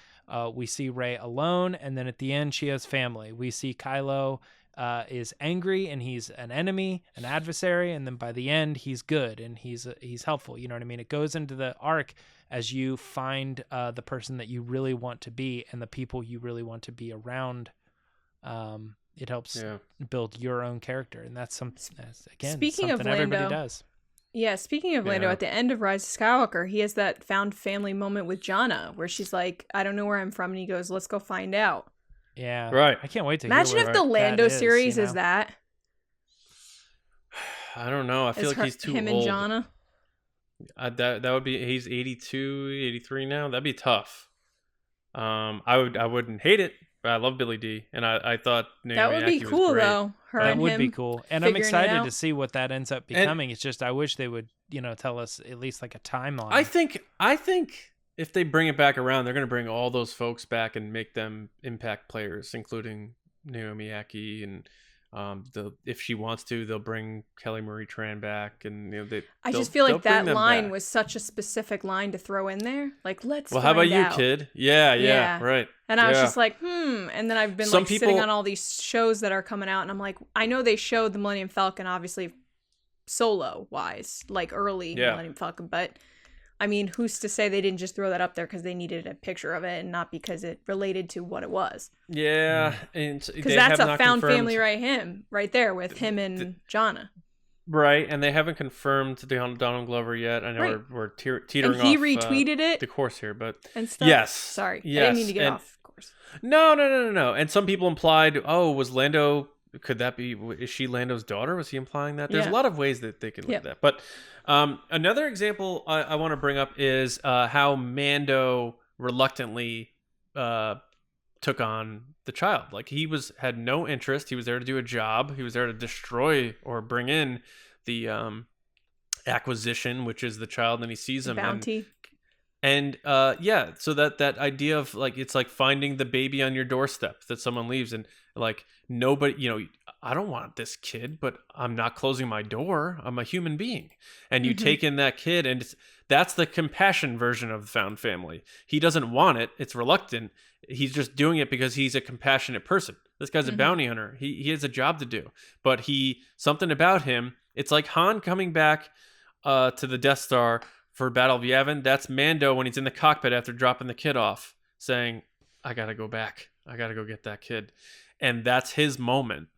we see Rey alone, and then at the end she has family. We see Kylo is angry and he's an enemy, an adversary, and then by the end he's good and he's helpful. You know what I mean? It goes into the arc as you find the person that you really want to be and the people you really want to be around. It helps build your own character, and that's speaking of Lando, everybody does.
Yeah, speaking of Lando, at the end of Rise of Skywalker, he has that found family moment with Jannah, where she's like, I don't know where I'm from, and he goes, let's go find out.
Yeah.
Right.
I can't wait to
imagine
hear
if the Lando series is that.
I don't know. I feel like he's too
him
old.
And Jannah.
That would be, he's 82, 83 now. That'd be tough. I wouldn't hate it, but I love Billy D, and I thought Naomi
that would be
Ackie
cool
was great.
though.
That would be cool, and I'm excited to see what that ends up becoming. It's just I wish they would, you know, tell us at least like a timeline. I
think if they bring it back around, they're going to bring all those folks back and make them impact players, including Naomi Ackie, and if she wants to, they'll bring Kelly Marie Tran back, and you know
I just feel like that line was such a specific line to throw in there. Like, let's. Well, how about
you, kid? Yeah, right.
And I was just like, and then I've been sitting on all these shows that are coming out, and I'm like, I know they showed the Millennium Falcon, obviously, solo wise, like early Millennium Falcon, but I mean, who's to say they didn't just throw that up there because they needed a picture of it and not because it related to what it was?
Yeah,
because that's a found family right there with him and Jannah.
Right, and they haven't confirmed Donald Glover yet. I know we're teetering off.
And he retweeted it.
The course here, but
and stuff.
Yes,
sorry, yes. I didn't mean to get off course.
No. And some people implied, was Lando? Could that be? Is she Lando's daughter? Was he implying that? There's a lot of ways that they can look at that, but. Another example I want to bring up is how Mando reluctantly took on the child. Like, he had no interest. He was there to do a job. He was there to destroy or bring in the acquisition, which is the child. And he sees him.
Bounty.
And yeah, so that idea of like, it's like finding the baby on your doorstep that someone leaves, and like nobody, I don't want this kid, but I'm not closing my door. I'm a human being. And you take in that kid, and that's the compassion version of found family. He doesn't want it. It's reluctant. He's just doing it because he's a compassionate person. This guy's a bounty hunter. He has a job to do, but something about him, it's like Han coming back to the Death Star for Battle of Yavin. That's Mando when he's in the cockpit after dropping the kid off, saying, I gotta go back. I gotta go get that kid. And that's his moment,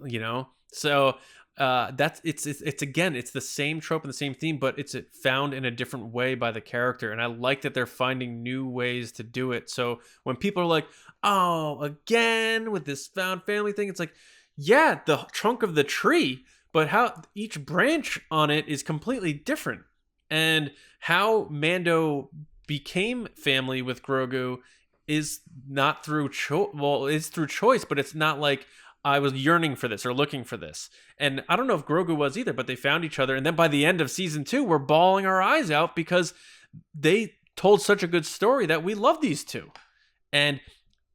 So it's again, it's the same trope and the same theme, but it's found in a different way by the character. And I like that they're finding new ways to do it. So when people are like, oh, again with this found family thing, it's like, yeah, the trunk of the tree, but how each branch on it is completely different. And how Mando became family with Grogu is not through it's through choice, but it's not like I was yearning for this or looking for this. And I don't know if Grogu was either, but they found each other. And then by the end of season 2, we're bawling our eyes out because they told such a good story that we love these two. And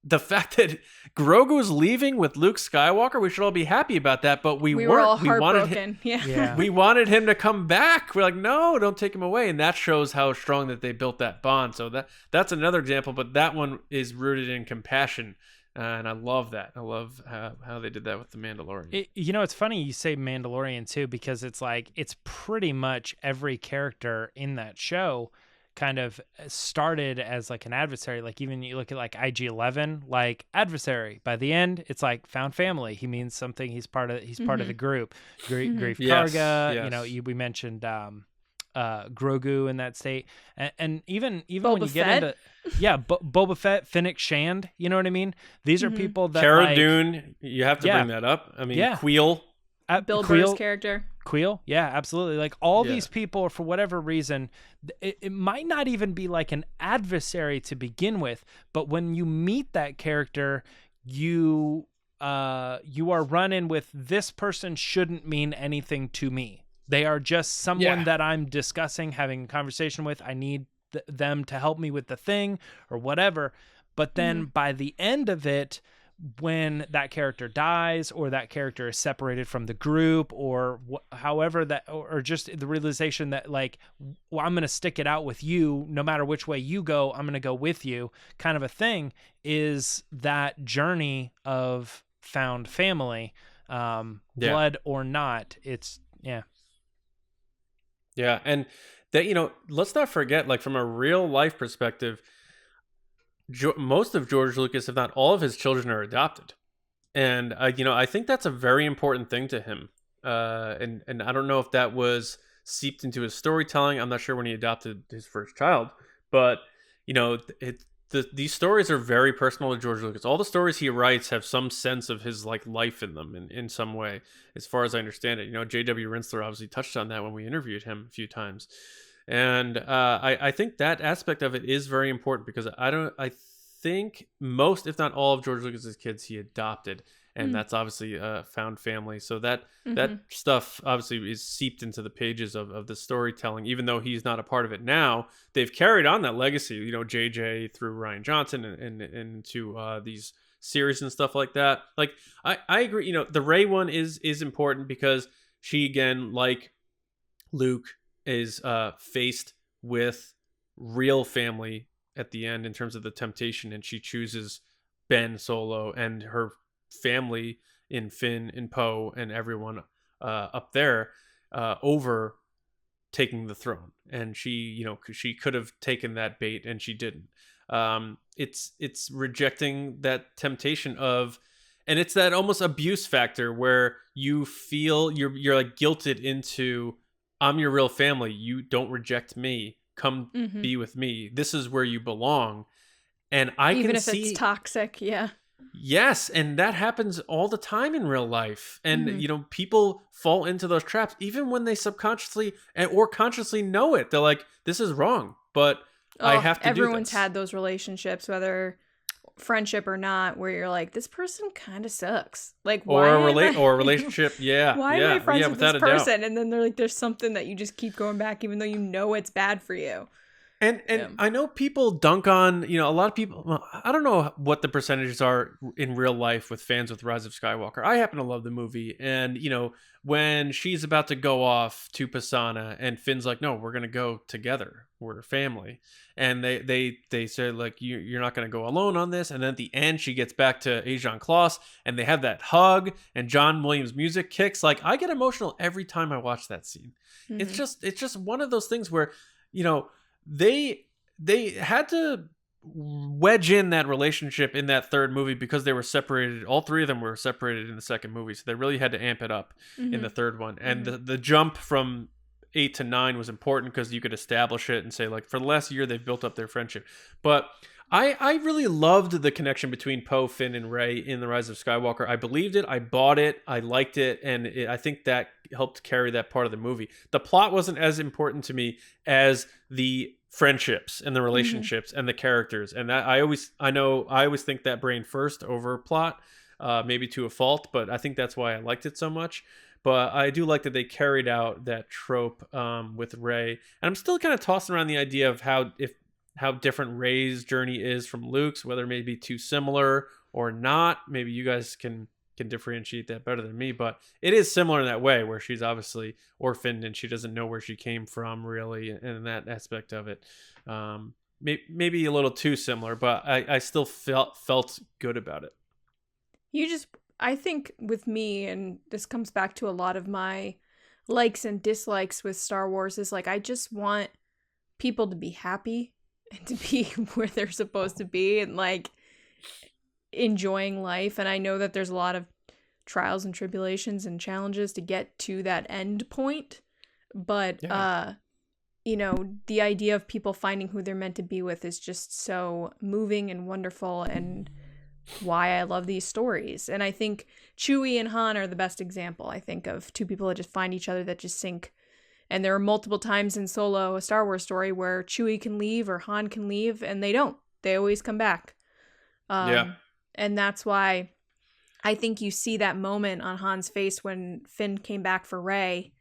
the fact that Grogu is leaving with Luke Skywalker, we should all be happy about that, but we
were
weren't.
all
We wanted
heartbroken.
Yeah.
we wanted him to come back. We're like, no, don't take him away. And that shows how strong that they built that bond. So that's another example, but that one is rooted in compassion. And I love that. I love how they did that with the Mandalorian.
It's funny you say Mandalorian too, because it's like, it's pretty much every character in that show kind of started as like an adversary. Like even you look at like IG-11, like adversary. By the end, it's like found family. He means something. He's part of the group. Grief
Yes,
Karga.
yes.
We mentioned Grogu in that state, and even
Boba
when you get
Fett.
into Boba Fett, Fennec Shand. You know what I mean? These are people that
Cara
like,
Dune, you have to bring that up. I mean, Queel.
Bill Burr's character.
Queel, yeah, absolutely. Like all these people, for whatever reason, it might not even be like an adversary to begin with, but when you meet that character, you are running with, this person shouldn't mean anything to me. They are just someone that I'm discussing, having a conversation with. I need them to help me with the thing or whatever. But then by the end of it, when that character dies or that character is separated from the group or however that, or just the realization that like, well, I'm going to stick it out with you no matter which way you go, I'm going to go with you kind of a thing, is that journey of found family, blood or not. It's
Yeah, and that, let's not forget, like from a real life perspective, most of George Lucas, if not all of his children, are adopted. And, I think that's a very important thing to him. And I don't know if that was seeped into his storytelling. I'm not sure when he adopted his first child, but, these stories are very personal to George Lucas. All the stories he writes have some sense of his like life in them in some way, as far as I understand it. J.W. Rinsler obviously touched on that when we interviewed him a few times. And I think that aspect of it is very important because I think most, if not all, of George Lucas's kids he adopted, and that's obviously found family. So that stuff obviously is seeped into the pages of the storytelling. Even though he's not a part of it now, they've carried on that legacy. JJ through Rian Johnson and into these series and stuff like that. Like I agree. The Rey one is important because she, again, like Luke, is faced with real family at the end in terms of the temptation, and she chooses Ben Solo and her family in Finn and Poe and everyone up there over taking the throne. And she could have taken that bait and she didn't. It's rejecting that temptation of, and it's that almost abuse factor where you feel you're like guilted into, I'm your real family. You don't reject me. Come be with me. This is where you belong. And
even if it's toxic,
Yes, and that happens all the time in real life. And people fall into those traps even when they subconsciously or consciously know it. They're like, this is wrong, but I have to do this.
Everyone's had those relationships, whether friendship or not, where you're like, this person kind of sucks. Like, why?
Or a relationship. Yeah.
Why am I friends with this
a
person?
doubt.
And then they're like, there's something that you just keep going back, even though you know it's bad for you.
And I know people dunk on, a lot of people, well, I don't know what the percentages are in real life with fans with Rise of Skywalker. I happen to love the movie. And, when she's about to go off to Pisana and Finn's like, no, we're going to go together. We're a family. And they say, like, you're not going to go alone on this. And then at the end, she gets back to Ajan Kloss and they have that hug and John Williams' music kicks. Like, I get emotional every time I watch that scene. Mm-hmm. It's just one of those things where, they had to wedge in that relationship in that third movie because they were separated. All three of them were separated in the second movie. So they really had to amp it up in the third one. And the jump from 8 to 9 was important because you could establish it and say, like, for the last year, they've built up their friendship. But I really loved the connection between Poe, Finn, and Rey in The Rise of Skywalker. I believed it. I bought it. I liked it. And I think that helped carry that part of the movie. The plot wasn't as important to me as the friendships and the relationships and the characters. And that I always think that brain first over plot, maybe to a fault, but I think that's why I liked it so much. But I do like that they carried out that trope with Rey. And I'm still kind of tossing around the idea of how different Rey's journey is from Luke's, whether it may be too similar or not. Maybe you guys can differentiate that better than me, but it is similar in that way where she's obviously orphaned and she doesn't know where she came from really, and that aspect of it. Maybe a little too similar, but I still felt good about it.
I think with me, and this comes back to a lot of my likes and dislikes with Star Wars, is like, I just want people to be happy and to be where they're supposed to be and like enjoying life. And I know that there's a lot of trials and tribulations and challenges to get to that end point, but the idea of people finding who they're meant to be with is just so moving and wonderful, and why I love these stories. And I think Chewie and Han are the best example, I think, of two people that just find each other, that just sync. And there are multiple times in Solo, a Star Wars story, where Chewie can leave or Han can leave, and they don't. They always come back. And that's why I think you see that moment on Han's face when Finn came back for Rey,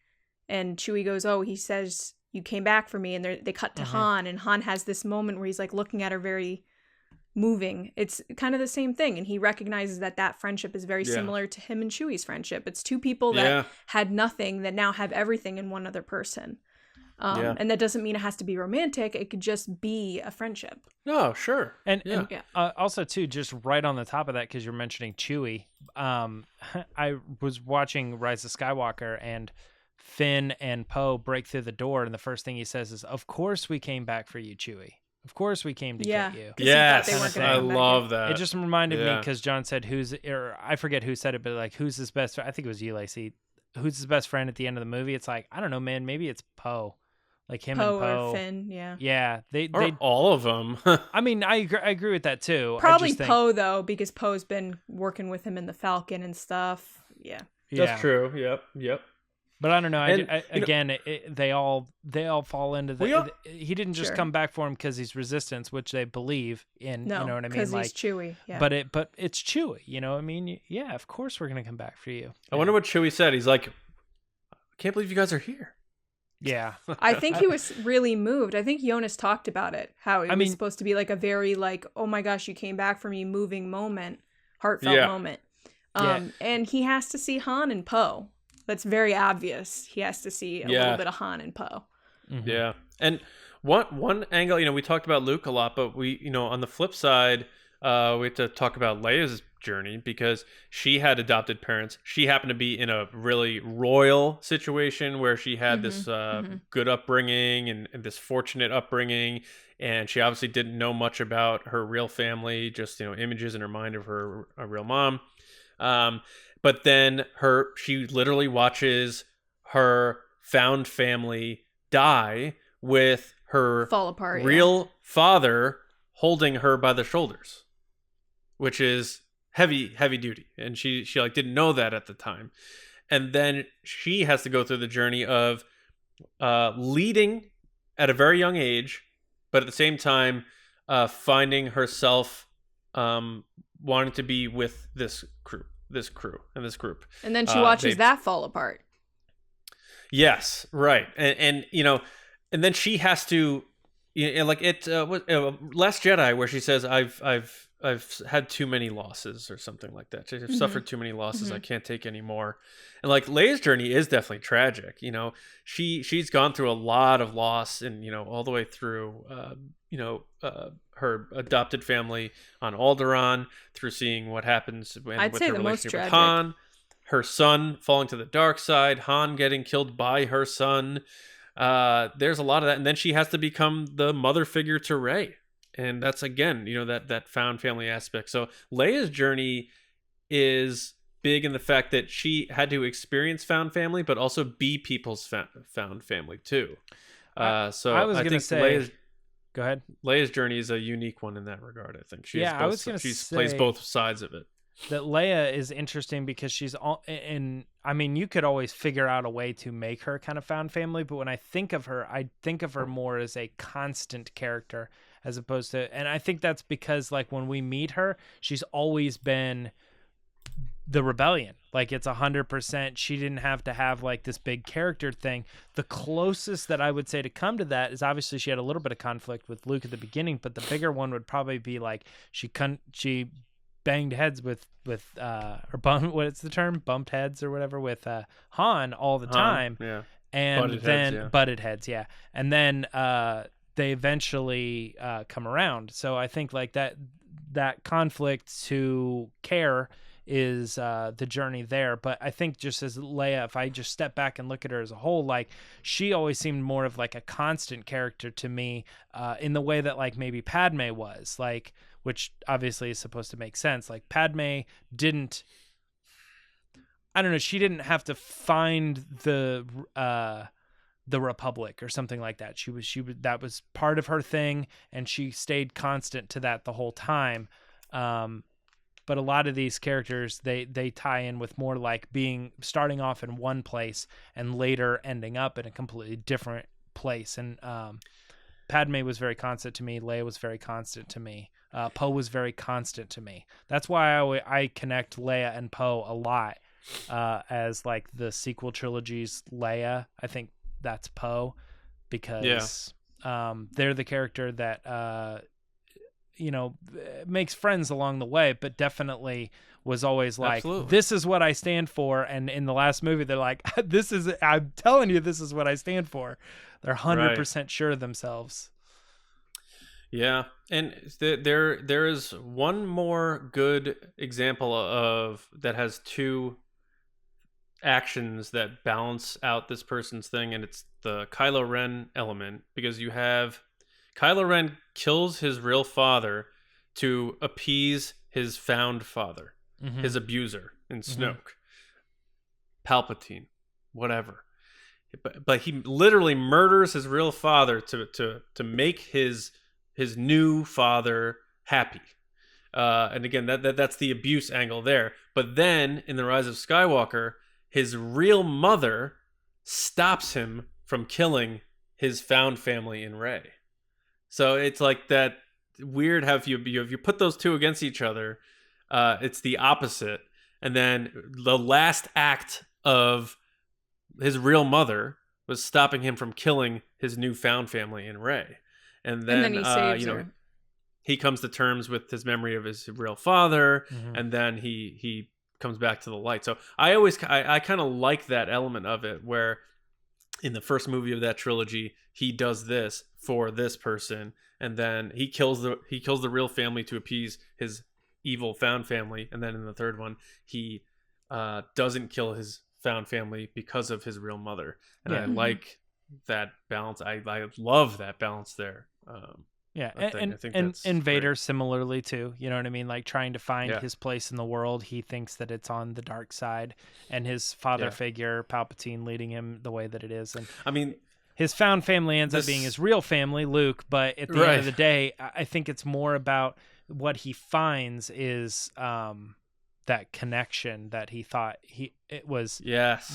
and Chewie goes, oh, he says, you came back for me. And they cut to Han, and Han has this moment where he's like looking at her, very moving. It's kind of the same thing. And he recognizes that friendship is very similar to him and Chewie's friendship. It's two people that had nothing that now have everything in one other person. And that doesn't mean it has to be romantic. It could just be a friendship.
No, sure.
And also, too, just right on the top of that, because you're mentioning Chewie, I was watching Rise of Skywalker, and Finn and Poe break through the door, and the first thing he says is, of course we came back for you, Chewie. Of course we came to get you.
Yes, I love that.
It just reminded me, because John said, I forget who said it, but like, who's his best friend? I think it was you, Lacey. Who's his best friend at the end of the movie? It's like, I don't know, man. Maybe it's Poe. Like him and Poe.
Or Finn, yeah.
Yeah. They
all of them.
I mean, I agree with that too.
Probably Poe, though, because Poe's been working with him in the Falcon and stuff. Yeah.
That's true. Yep.
But I don't know. They all fall into the. He didn't just come back for him because he's Resistance, which they believe in.
No,
you know what I mean?
Because he's Chewie. Yeah.
But it's Chewie. You know what I mean? Yeah, of course we're gonna come back for you.
I wonder what Chewie said. He's like, I can't believe you guys are here.
Yeah.
I think he was really moved. I think Jonas talked about it. How it was supposed to be like a very like, oh my gosh, you came back for me, moving moment, heartfelt moment. And he has to see Han and Poe. That's very obvious. He has to see a little bit of Han and Poe.
Mm-hmm.
Yeah. And one angle, we talked about Luke a lot, but we, on the flip side, we have to talk about Leia's journey, because she had adopted parents. She happened to be in a really royal situation where she had this good upbringing and this fortunate upbringing. And she obviously didn't know much about her real family, just, images in her mind of her real mom. But then she literally watches her found family die with her
fall apart,
real father holding her by the shoulders, which is heavy duty. And she like didn't know that at the time. And then she has to go through the journey of leading at a very young age, but at the same time finding herself wanting to be with this group and this group.
And then she watches that fall apart.
Yes, right. And and then she has to Yeah, like it. Last Jedi, where she says, "I've had too many losses," or something like that. I've suffered too many losses. I can't take any more. And like Leia's journey is definitely tragic. You know, she's gone through a lot of loss, and all the way through. Her adopted family on Alderaan, through seeing what happens with her relationship with Han, her son falling to the dark side, Han getting killed by her son. There's a lot of that, and then she has to become the mother figure to Rey, and that's again, that found family aspect. So Leia's journey is big in the fact that she had to experience found family, but also be people's found family too. So
I was going to say, go ahead.
Leia's journey is a unique one in that regard. I think
I was going to say
plays both sides of it.
That Leia is interesting because she's all in. I mean, you could always figure out a way to make her kind of found family, but when I think of her more as a constant character as opposed to, and I think that's because like when we meet her, she's always been the rebellion. Like it's 100%. She didn't have to have like this big character thing. The closest that I would say to come to that is obviously she had a little bit of conflict with Luke at the beginning, but the bigger one would probably be like she banged heads with what's the term, bumped heads or whatever with Han all the time.
Yeah.
And butted heads, yeah. And then they eventually come around. So I think like that conflict to care is the journey there. But I think just as Leia, if I just step back and look at her as a whole, like she always seemed more of like a constant character to me in the way that like maybe Padme was, like, which obviously is supposed to make sense. Like Padme didn't, I don't know, she didn't have to find the Republic or something like that. She was that was part of her thing, and she stayed constant to that the whole time. But a lot of these characters, they tie in with more like starting off in one place and later ending up in a completely different place. And Padme was very constant to me. Leia was very constant to me. Poe was very constant to me. That's why I connect Leia and Poe a lot as like the sequel trilogy's Leia. I think that's Poe because they're the character that makes friends along the way, but definitely was always like,
Absolutely.
This is what I stand for. And in the last movie, they're like, I'm telling you, this is what I stand for. They're 100% sure of themselves.
Yeah. And there is one more good example of that has two actions that balance out this person's thing, and it's the Kylo Ren element, because you have Kylo Ren kills his real father to appease his found father, his abuser in Snoke, Palpatine, whatever. But he literally murders his real father to make his new father happy. And again, that's the abuse angle there. But then in The Rise of Skywalker, his real mother stops him from killing his found family in Rey. So it's like that weird how if you put those two against each other, it's the opposite. And then the last act of his real mother was stopping him from killing his newfound family in Rey. And then
he saves her.
He comes to terms with his memory of his real father, and then he comes back to the light. So I kind of like that element of it, where in the first movie of that trilogy, he does this for this person, and then he kills the real family to appease his evil found family, and then in the third one, he doesn't kill his found family because of his real mother. And I like that balance. I love that balance there.
And Vader similarly too, you know what I mean? Like trying to find his place in the world. He thinks that it's on the dark side, and his father figure, Palpatine, leading him the way that it is. And I mean, his found family ends up being his real family, Luke. But at the end of the day, I think it's more about what he finds is that connection that he thought it was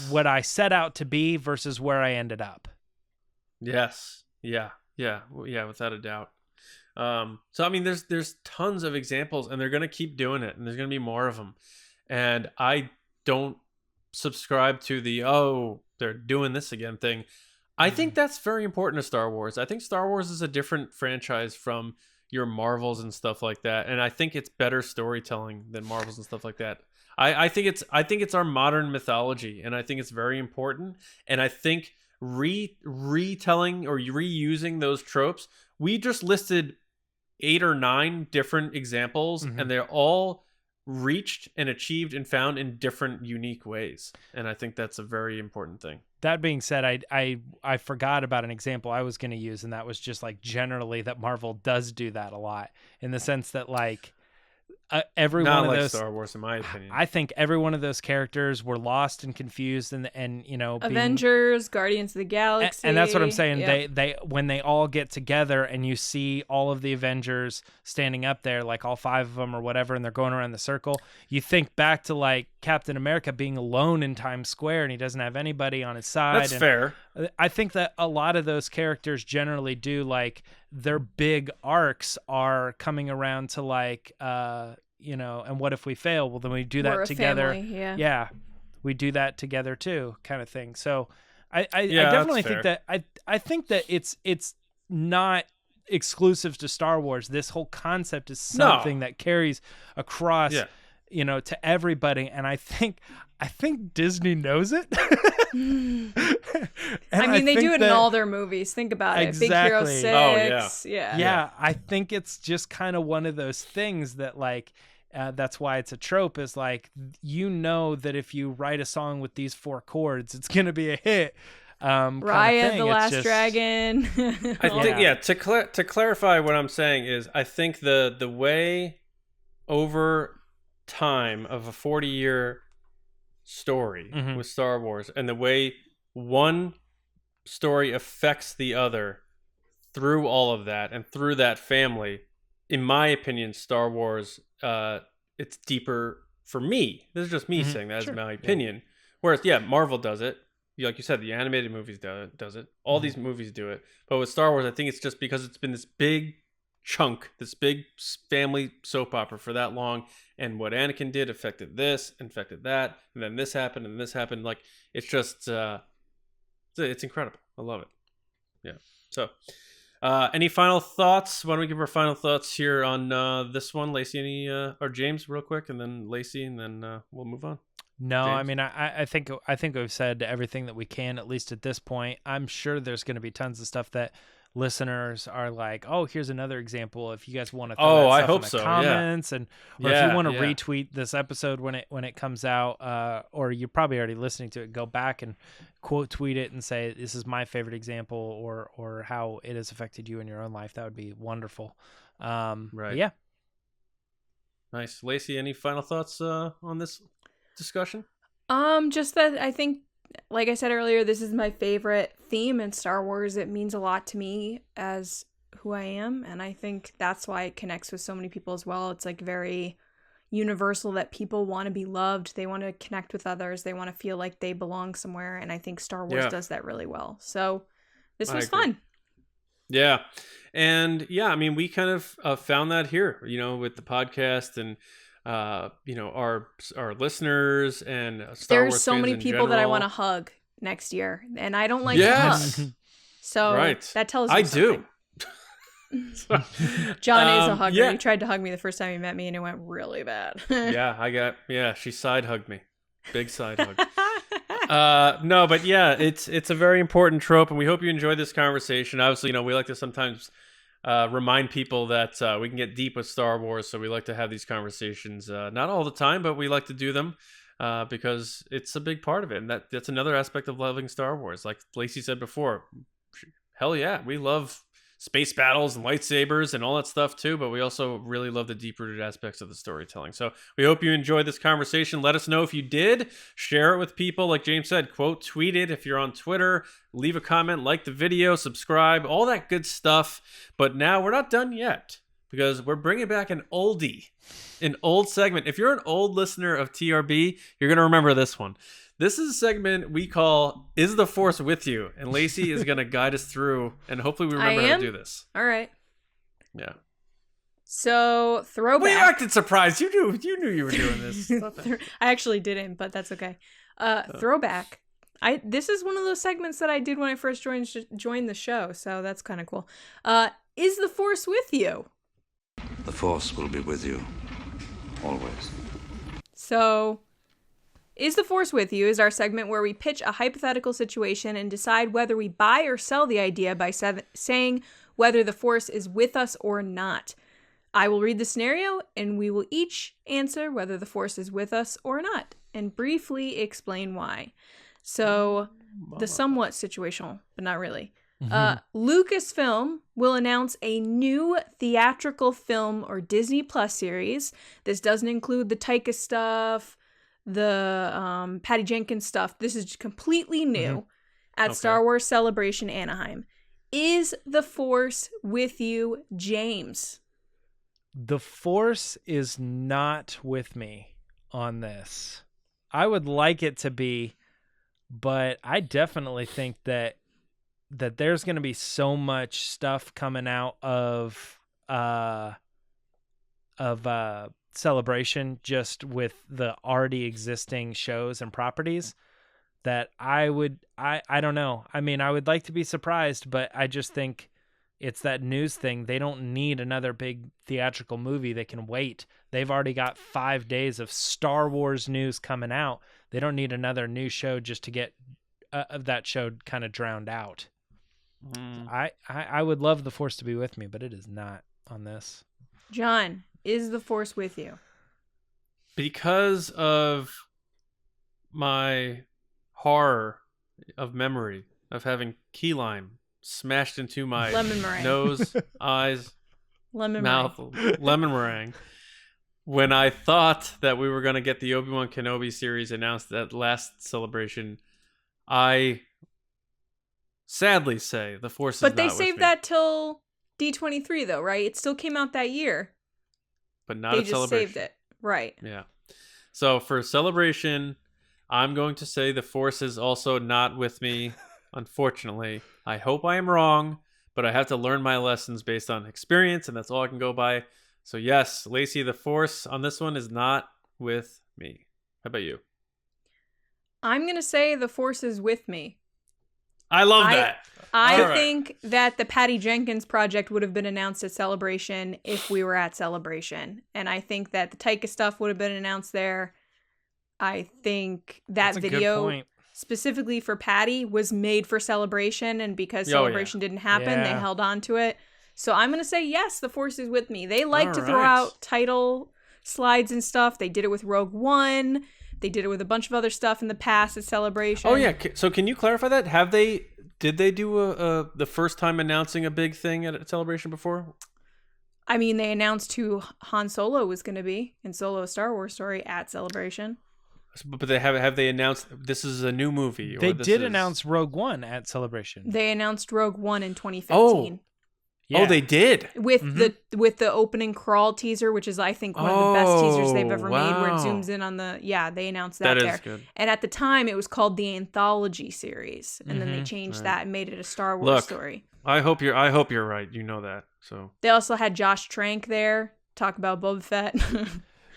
what I set out to be versus where I ended up. Yes. Yeah, without a doubt. So I mean, there's tons of examples, and they're gonna keep doing it, and there's gonna be more of them. And I don't subscribe to the they're doing this again thing.
I think that's very important to Star Wars. I think Star Wars is a different franchise from your Marvels and stuff like that, and I think it's better storytelling than Marvels and stuff like that. I think it's our modern mythology, and I think it's very important. And I think retelling or reusing those tropes. We just listed 8 or 9 different examples, and they're all reached and achieved and found in different unique ways, and I think that's a very important thing.
That being said, I forgot about an example I was going to use, and that was just like generally that Marvel does do that a lot, in the sense that like every
Not
one
like
of those
Star Wars, in my opinion.
I think every one of those characters were lost and confused, and you know,
Avengers, Guardians of the Galaxy,
and that's what I'm saying.
Yep.
They when they all get together and you see all of the Avengers standing up there, like all 5 of them or whatever, and they're going around the circle. You think back to like Captain America being alone in Times Square and he doesn't have anybody on his side.
That's fair.
I think that a lot of those characters generally do, like, their big arcs are coming around to like you know, and what if we fail? Well, then we do that together.
Family,
yeah, we do that together too, kind of thing. So I
Yeah,
definitely
that's
think that I think that it's not exclusive to Star Wars. This whole concept is something that carries across, you know, to everybody, and I think Disney knows it.
I mean, they do it in all their movies. Think about it. Big Hero 6.
Oh,
yeah.
I think it's just kind of one of those things that, like, that's why it's a trope, is like, you know that if you write a song with these 4 chords, it's going to be a hit.
Raya, the Last Dragon.
I think, to clarify what I'm saying is, I think the way over time of a 40-year story with Star Wars, and the way one story affects the other through all of that and through that family, in my opinion, Star Wars, it's deeper for me. This is just me saying that as my opinion. Whereas, Marvel does it. Like you said, the animated movies does it. All these movies do it. But with Star Wars, I think it's just because it's been this big chunk, this big family soap opera for that long, and what Anakin did affected this, affected that, and then this happened, and this happened. Like, it's just it's incredible. I love it. Yeah. So any final thoughts? Why don't we give our final thoughts here on this one? Lacey, or James, real quick, and then Lacey, and then we'll move on.
No,
James?
I mean, I think we've said everything that we can, at least at this point. I'm sure there's going to be tons of stuff that listeners are like, oh, here's another example. If you guys want to throw that stuff in the comments, and or if you want to retweet this episode when it comes out, or you're probably already listening to it, go back and quote tweet it and say, this is my favorite example, or how it has affected you in your own life. That would be wonderful. Right. Yeah.
Nice. Lacey, any final thoughts on this discussion?
Just that I think, like I said earlier, this is my favorite theme in Star Wars. It means a lot to me as who I am, and I think that's why it connects with so many people as well. It's like very universal that people want to be loved, they want to connect with others, they want to feel like they belong somewhere, and I think Star Wars does that really well. So this was fun.
Yeah. And I mean, we kind of found that here, you know, with the podcast, and you know, our listeners and Star Wars
there's so
fans
many
in
people that I
general.
want to hug next year, and I don't like to hug, so that tells you something. John is a hugger. He tried to hug me the first time he met me, and it went really bad.
She side hugged me, big side hug. No, but it's a very important trope, and we hope you enjoyed this conversation. Obviously, you know, we like to sometimes remind people that we can get deep with Star Wars, so we like to have these conversations, not all the time, but we like to do them because it's a big part of it, and that's another aspect of loving Star Wars. Like Lacey said before, hell yeah, we love space battles and lightsabers and all that stuff too, but we also really love the deep-rooted aspects of the storytelling. So we hope you enjoyed this conversation. Let us know if you did. Share it with people. Like James said, quote tweet it if you're on Twitter. Leave a comment, like the video, subscribe, all that good stuff. But now we're not done yet, because we're bringing back an oldie, an old segment. If you're an old listener of TRB, you're going to remember this one. This is a segment we call Is the Force With You? And Lacey is going to guide us through, and hopefully we remember how to do this.
All right.
Yeah.
So, throwback.
Well, you acted surprised. You knew you were doing this.
I actually didn't, but that's okay. Throwback. This is one of those segments that I did when I first joined the show, so that's kind of cool. Is the Force with you?
The Force will be with you, always.
So, Is the Force with you is our segment where we pitch a hypothetical situation and decide whether we buy or sell the idea by saying whether the Force is with us or not. I will read the scenario, and we will each answer whether the Force is with us or not, and briefly explain why. So, the somewhat situational, but not really. Lucasfilm will announce a new theatrical film or Disney Plus series. This doesn't include the Taika stuff, the Patty Jenkins stuff. This is completely new at Star Wars Celebration Anaheim. Is the Force with you, James?
The Force is not with me on this. I would like it to be, but I definitely think that there's going to be so much stuff coming out of Celebration just with the already existing shows and properties that I don't know. I mean, I would like to be surprised, but I just think it's that news thing. They don't need another big theatrical movie. They can wait. They've already got 5 days of Star Wars news coming out. They don't need another new show just to get that show kind of drowned out. I would love the Force to be with me, but it is not on this.
John, is the Force with you?
Because of my horror of memory of having key lime smashed into my nose, eyes, mouth, lemon meringue. When I thought that we were going to get the Obi-Wan Kenobi series announced at last Celebration, I sadly say the Force is not with me.
But they saved that till D23 though, right? It still came out that year.
But not at Celebration.
They just saved it. Right.
Yeah. So for Celebration, I'm going to say the Force is also not with me, unfortunately. I hope I am wrong, but I have to learn my lessons based on experience, and that's all I can go by. So yes, Lacey, the Force on this one is not with me. How about you?
I'm going to say the Force is with me.
I love that.
I think that the Patty Jenkins project would have been announced at Celebration if we were at Celebration. And I think that the Taika stuff would have been announced there. I think that video specifically for Patty was made for Celebration. And because Celebration didn't happen, they held on to it. So I'm going to say, yes, the Force is with me. They like to throw out title slides and stuff. They did it with Rogue One. They did it with a bunch of other stuff in the past at Celebration.
Oh yeah. So can you clarify that? Did they do the first time announcing a big thing at a Celebration before?
I mean, they announced who Han Solo was going to be in Solo: A Star Wars Story at Celebration.
But they have they announced this is a new movie?
They did announce Rogue One at Celebration.
They announced Rogue One in 2015.
Yeah. Oh, they did
with the opening crawl teaser, which is I think one of the best teasers they've ever made, where it zooms in on the they announced that there. Is good. And at the time, it was called the Anthology series, and then they changed that and made it a Star Wars story.
I hope you're right. You know that. So
they also had Josh Trank there talk about Boba Fett.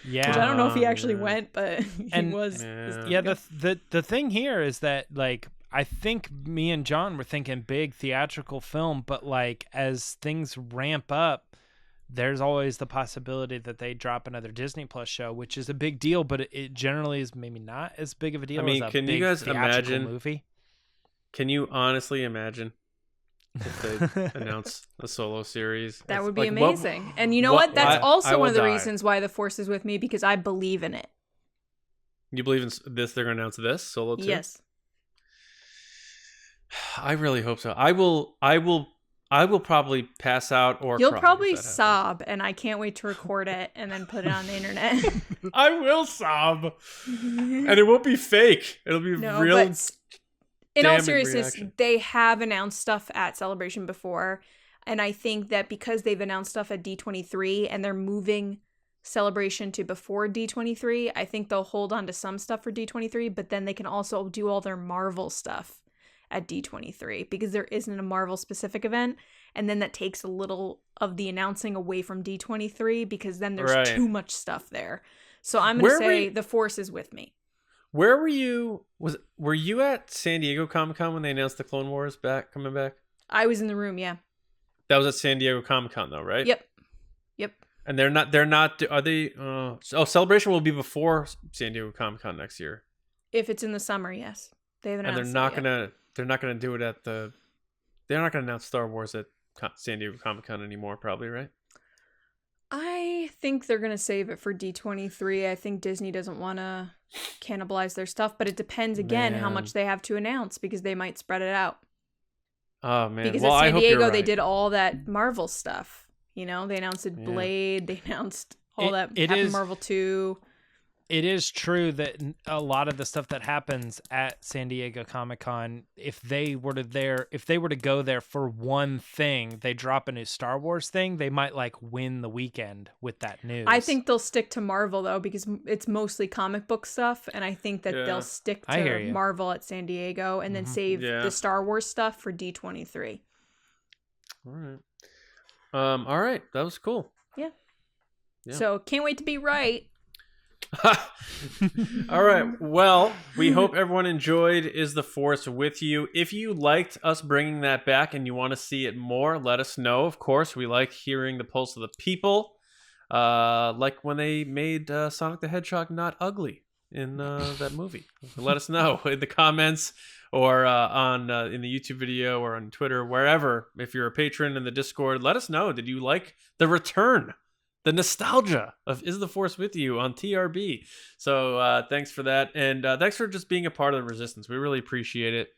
Yeah,
which I don't know if he actually went, but he was.
Yeah, the thing here is that like. I think me and John were thinking big theatrical film, but like as things ramp up, there's always the possibility that they drop another Disney Plus show, which is a big deal, but it generally is maybe not as big of a deal.
I mean,
as a
can
big
you guys imagine?
Movie.
Can you honestly imagine if they announce a Solo series?
That would be amazing. And you know what? That's also one of the reasons why the Force is with me, because I believe in it.
You believe in this? They're going to announce this Solo 2?
Yes.
I really hope so. I will probably pass out or
you'll probably sob, and I can't wait to record it and then put it on the internet.
I will sob, and it won't be fake. It'll be real. But
in all seriousness, they have announced stuff at Celebration before, and I think that because they've announced stuff at D23 and they're moving Celebration to before D23, I think they'll hold on to some stuff for D23, but then they can also do all their Marvel stuff at D23 because there isn't a Marvel specific event, and then that takes a little of the announcing away from D23 because then there's too much stuff there. So I'm going to say the Force is with me.
Where were you? Were you at San Diego Comic-Con when they announced the Clone Wars coming back?
I was in the room, yeah.
That was at San Diego Comic-Con though, right?
Yep.
And they're not, are they, Celebration will be before San Diego Comic-Con next year.
If it's in the summer, yes. They haven't announced
They're not gonna do it they're not gonna announce Star Wars at San Diego Comic-Con anymore, probably, right?
I think they're gonna save it for D23. I think Disney doesn't want to cannibalize their stuff, but it depends again how much they have to announce, because they might spread it out.
Oh man!
Because
at
San Diego,
right.
they did all that Marvel stuff. You know, they announced Blade. They announced all that Captain Marvel 2.
It is true that a lot of the stuff that happens at San Diego Comic-Con, if they were to go there for one thing, they drop a new Star Wars thing, they might like win the weekend with that news.
I think they'll stick to Marvel though, because it's mostly comic book stuff, and I think that they'll stick to Marvel at San Diego and then save the Star Wars stuff for D23.
All right, that was cool.
Yeah. So can't wait to be right.
All right. Well, we hope everyone enjoyed Is the Force with You. If you liked us bringing that back and you want to see it more, let us know. Of course, we like hearing the pulse of the people. Like when they made Sonic the Hedgehog not ugly in that movie. Let us know in the comments or on in the YouTube video or on Twitter, wherever. If you're a patron in the Discord, let us know. Did you like the return? The nostalgia of Is the Force with You on TRB. So thanks for that. And thanks for just being a part of the Resistance. We really appreciate it.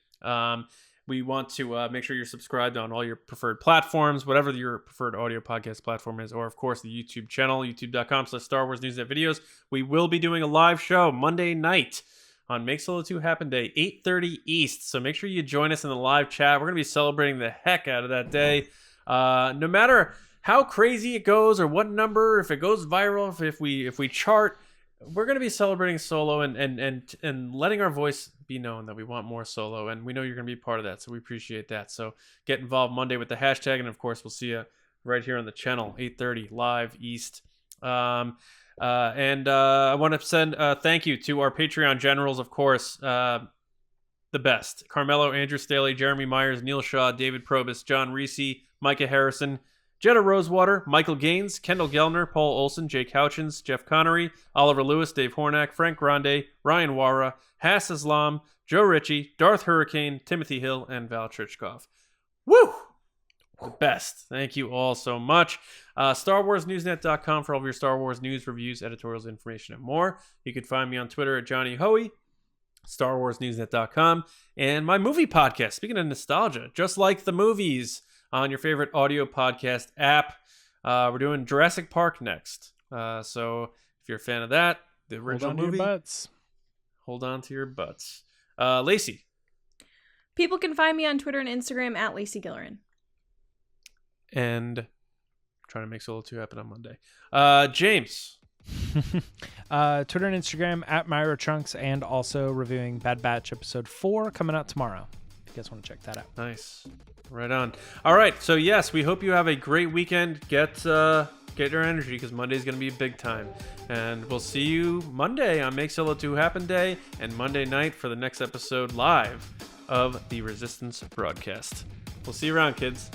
We want to make sure you're subscribed on all your preferred platforms, whatever your preferred audio podcast platform is, or of course the YouTube channel, youtube.com/Star Wars News Net Videos. We will be doing a live show Monday night on Make Solo 2 Happen Day, 8:30 East. So make sure you join us in the live chat. We're going to be celebrating the heck out of that day. No matter how crazy it goes or what number, if it goes viral, if we chart, we're going to be celebrating Solo and letting our voice be known that we want more Solo, and we know you're going to be part of that, so we appreciate that. So get involved Monday with the hashtag, and of course we'll see you right here on the channel, 8:30 live East. I want to send thank you to our Patreon generals, of course, the best: CARMELO, Andrew Staley, Jeremy Myers, Neil Shaw, David Probus, John Reese, Micah Harrison, Jetta Rosewater, Michael Gaines, Kendall Gellner, Paul Olson, Jake Houchins, Jeff Connery, Oliver Lewis, Dave Hornack, Frank Grande, Ryan Wara, Hass Islam, Joe Ritchie, Darth Hurricane, Timothy Hill, and Val Trichkov. Woo! The best. Thank you all so much. StarWarsNewsNet.com for all of your Star Wars news, reviews, editorials, information, and more. You can find me on Twitter at Johnny Hoey, StarWarsNewsNet.com, and my movie podcast, speaking of nostalgia, Just Like the Movies, on your favorite audio podcast app. We're doing Jurassic Park next. So if you're a fan of that, the original movie, hold on to your butts. Lacey.
People can find me on Twitter and Instagram at Lacey Gilleran.
And trying to make Solo 2 happen on Monday. James.
Twitter and Instagram at Myra Trunks, and also reviewing Bad Batch episode 4 coming out tomorrow. If you guys want to check that out.
Nice. Right on. All right. So yes, we hope you have a great weekend. Get your energy, because Monday's going to be big time. And we'll see you Monday on Make Solo 2 Happen Day, and Monday night for the next episode live of the Resistance broadcast. We'll see you around, kids.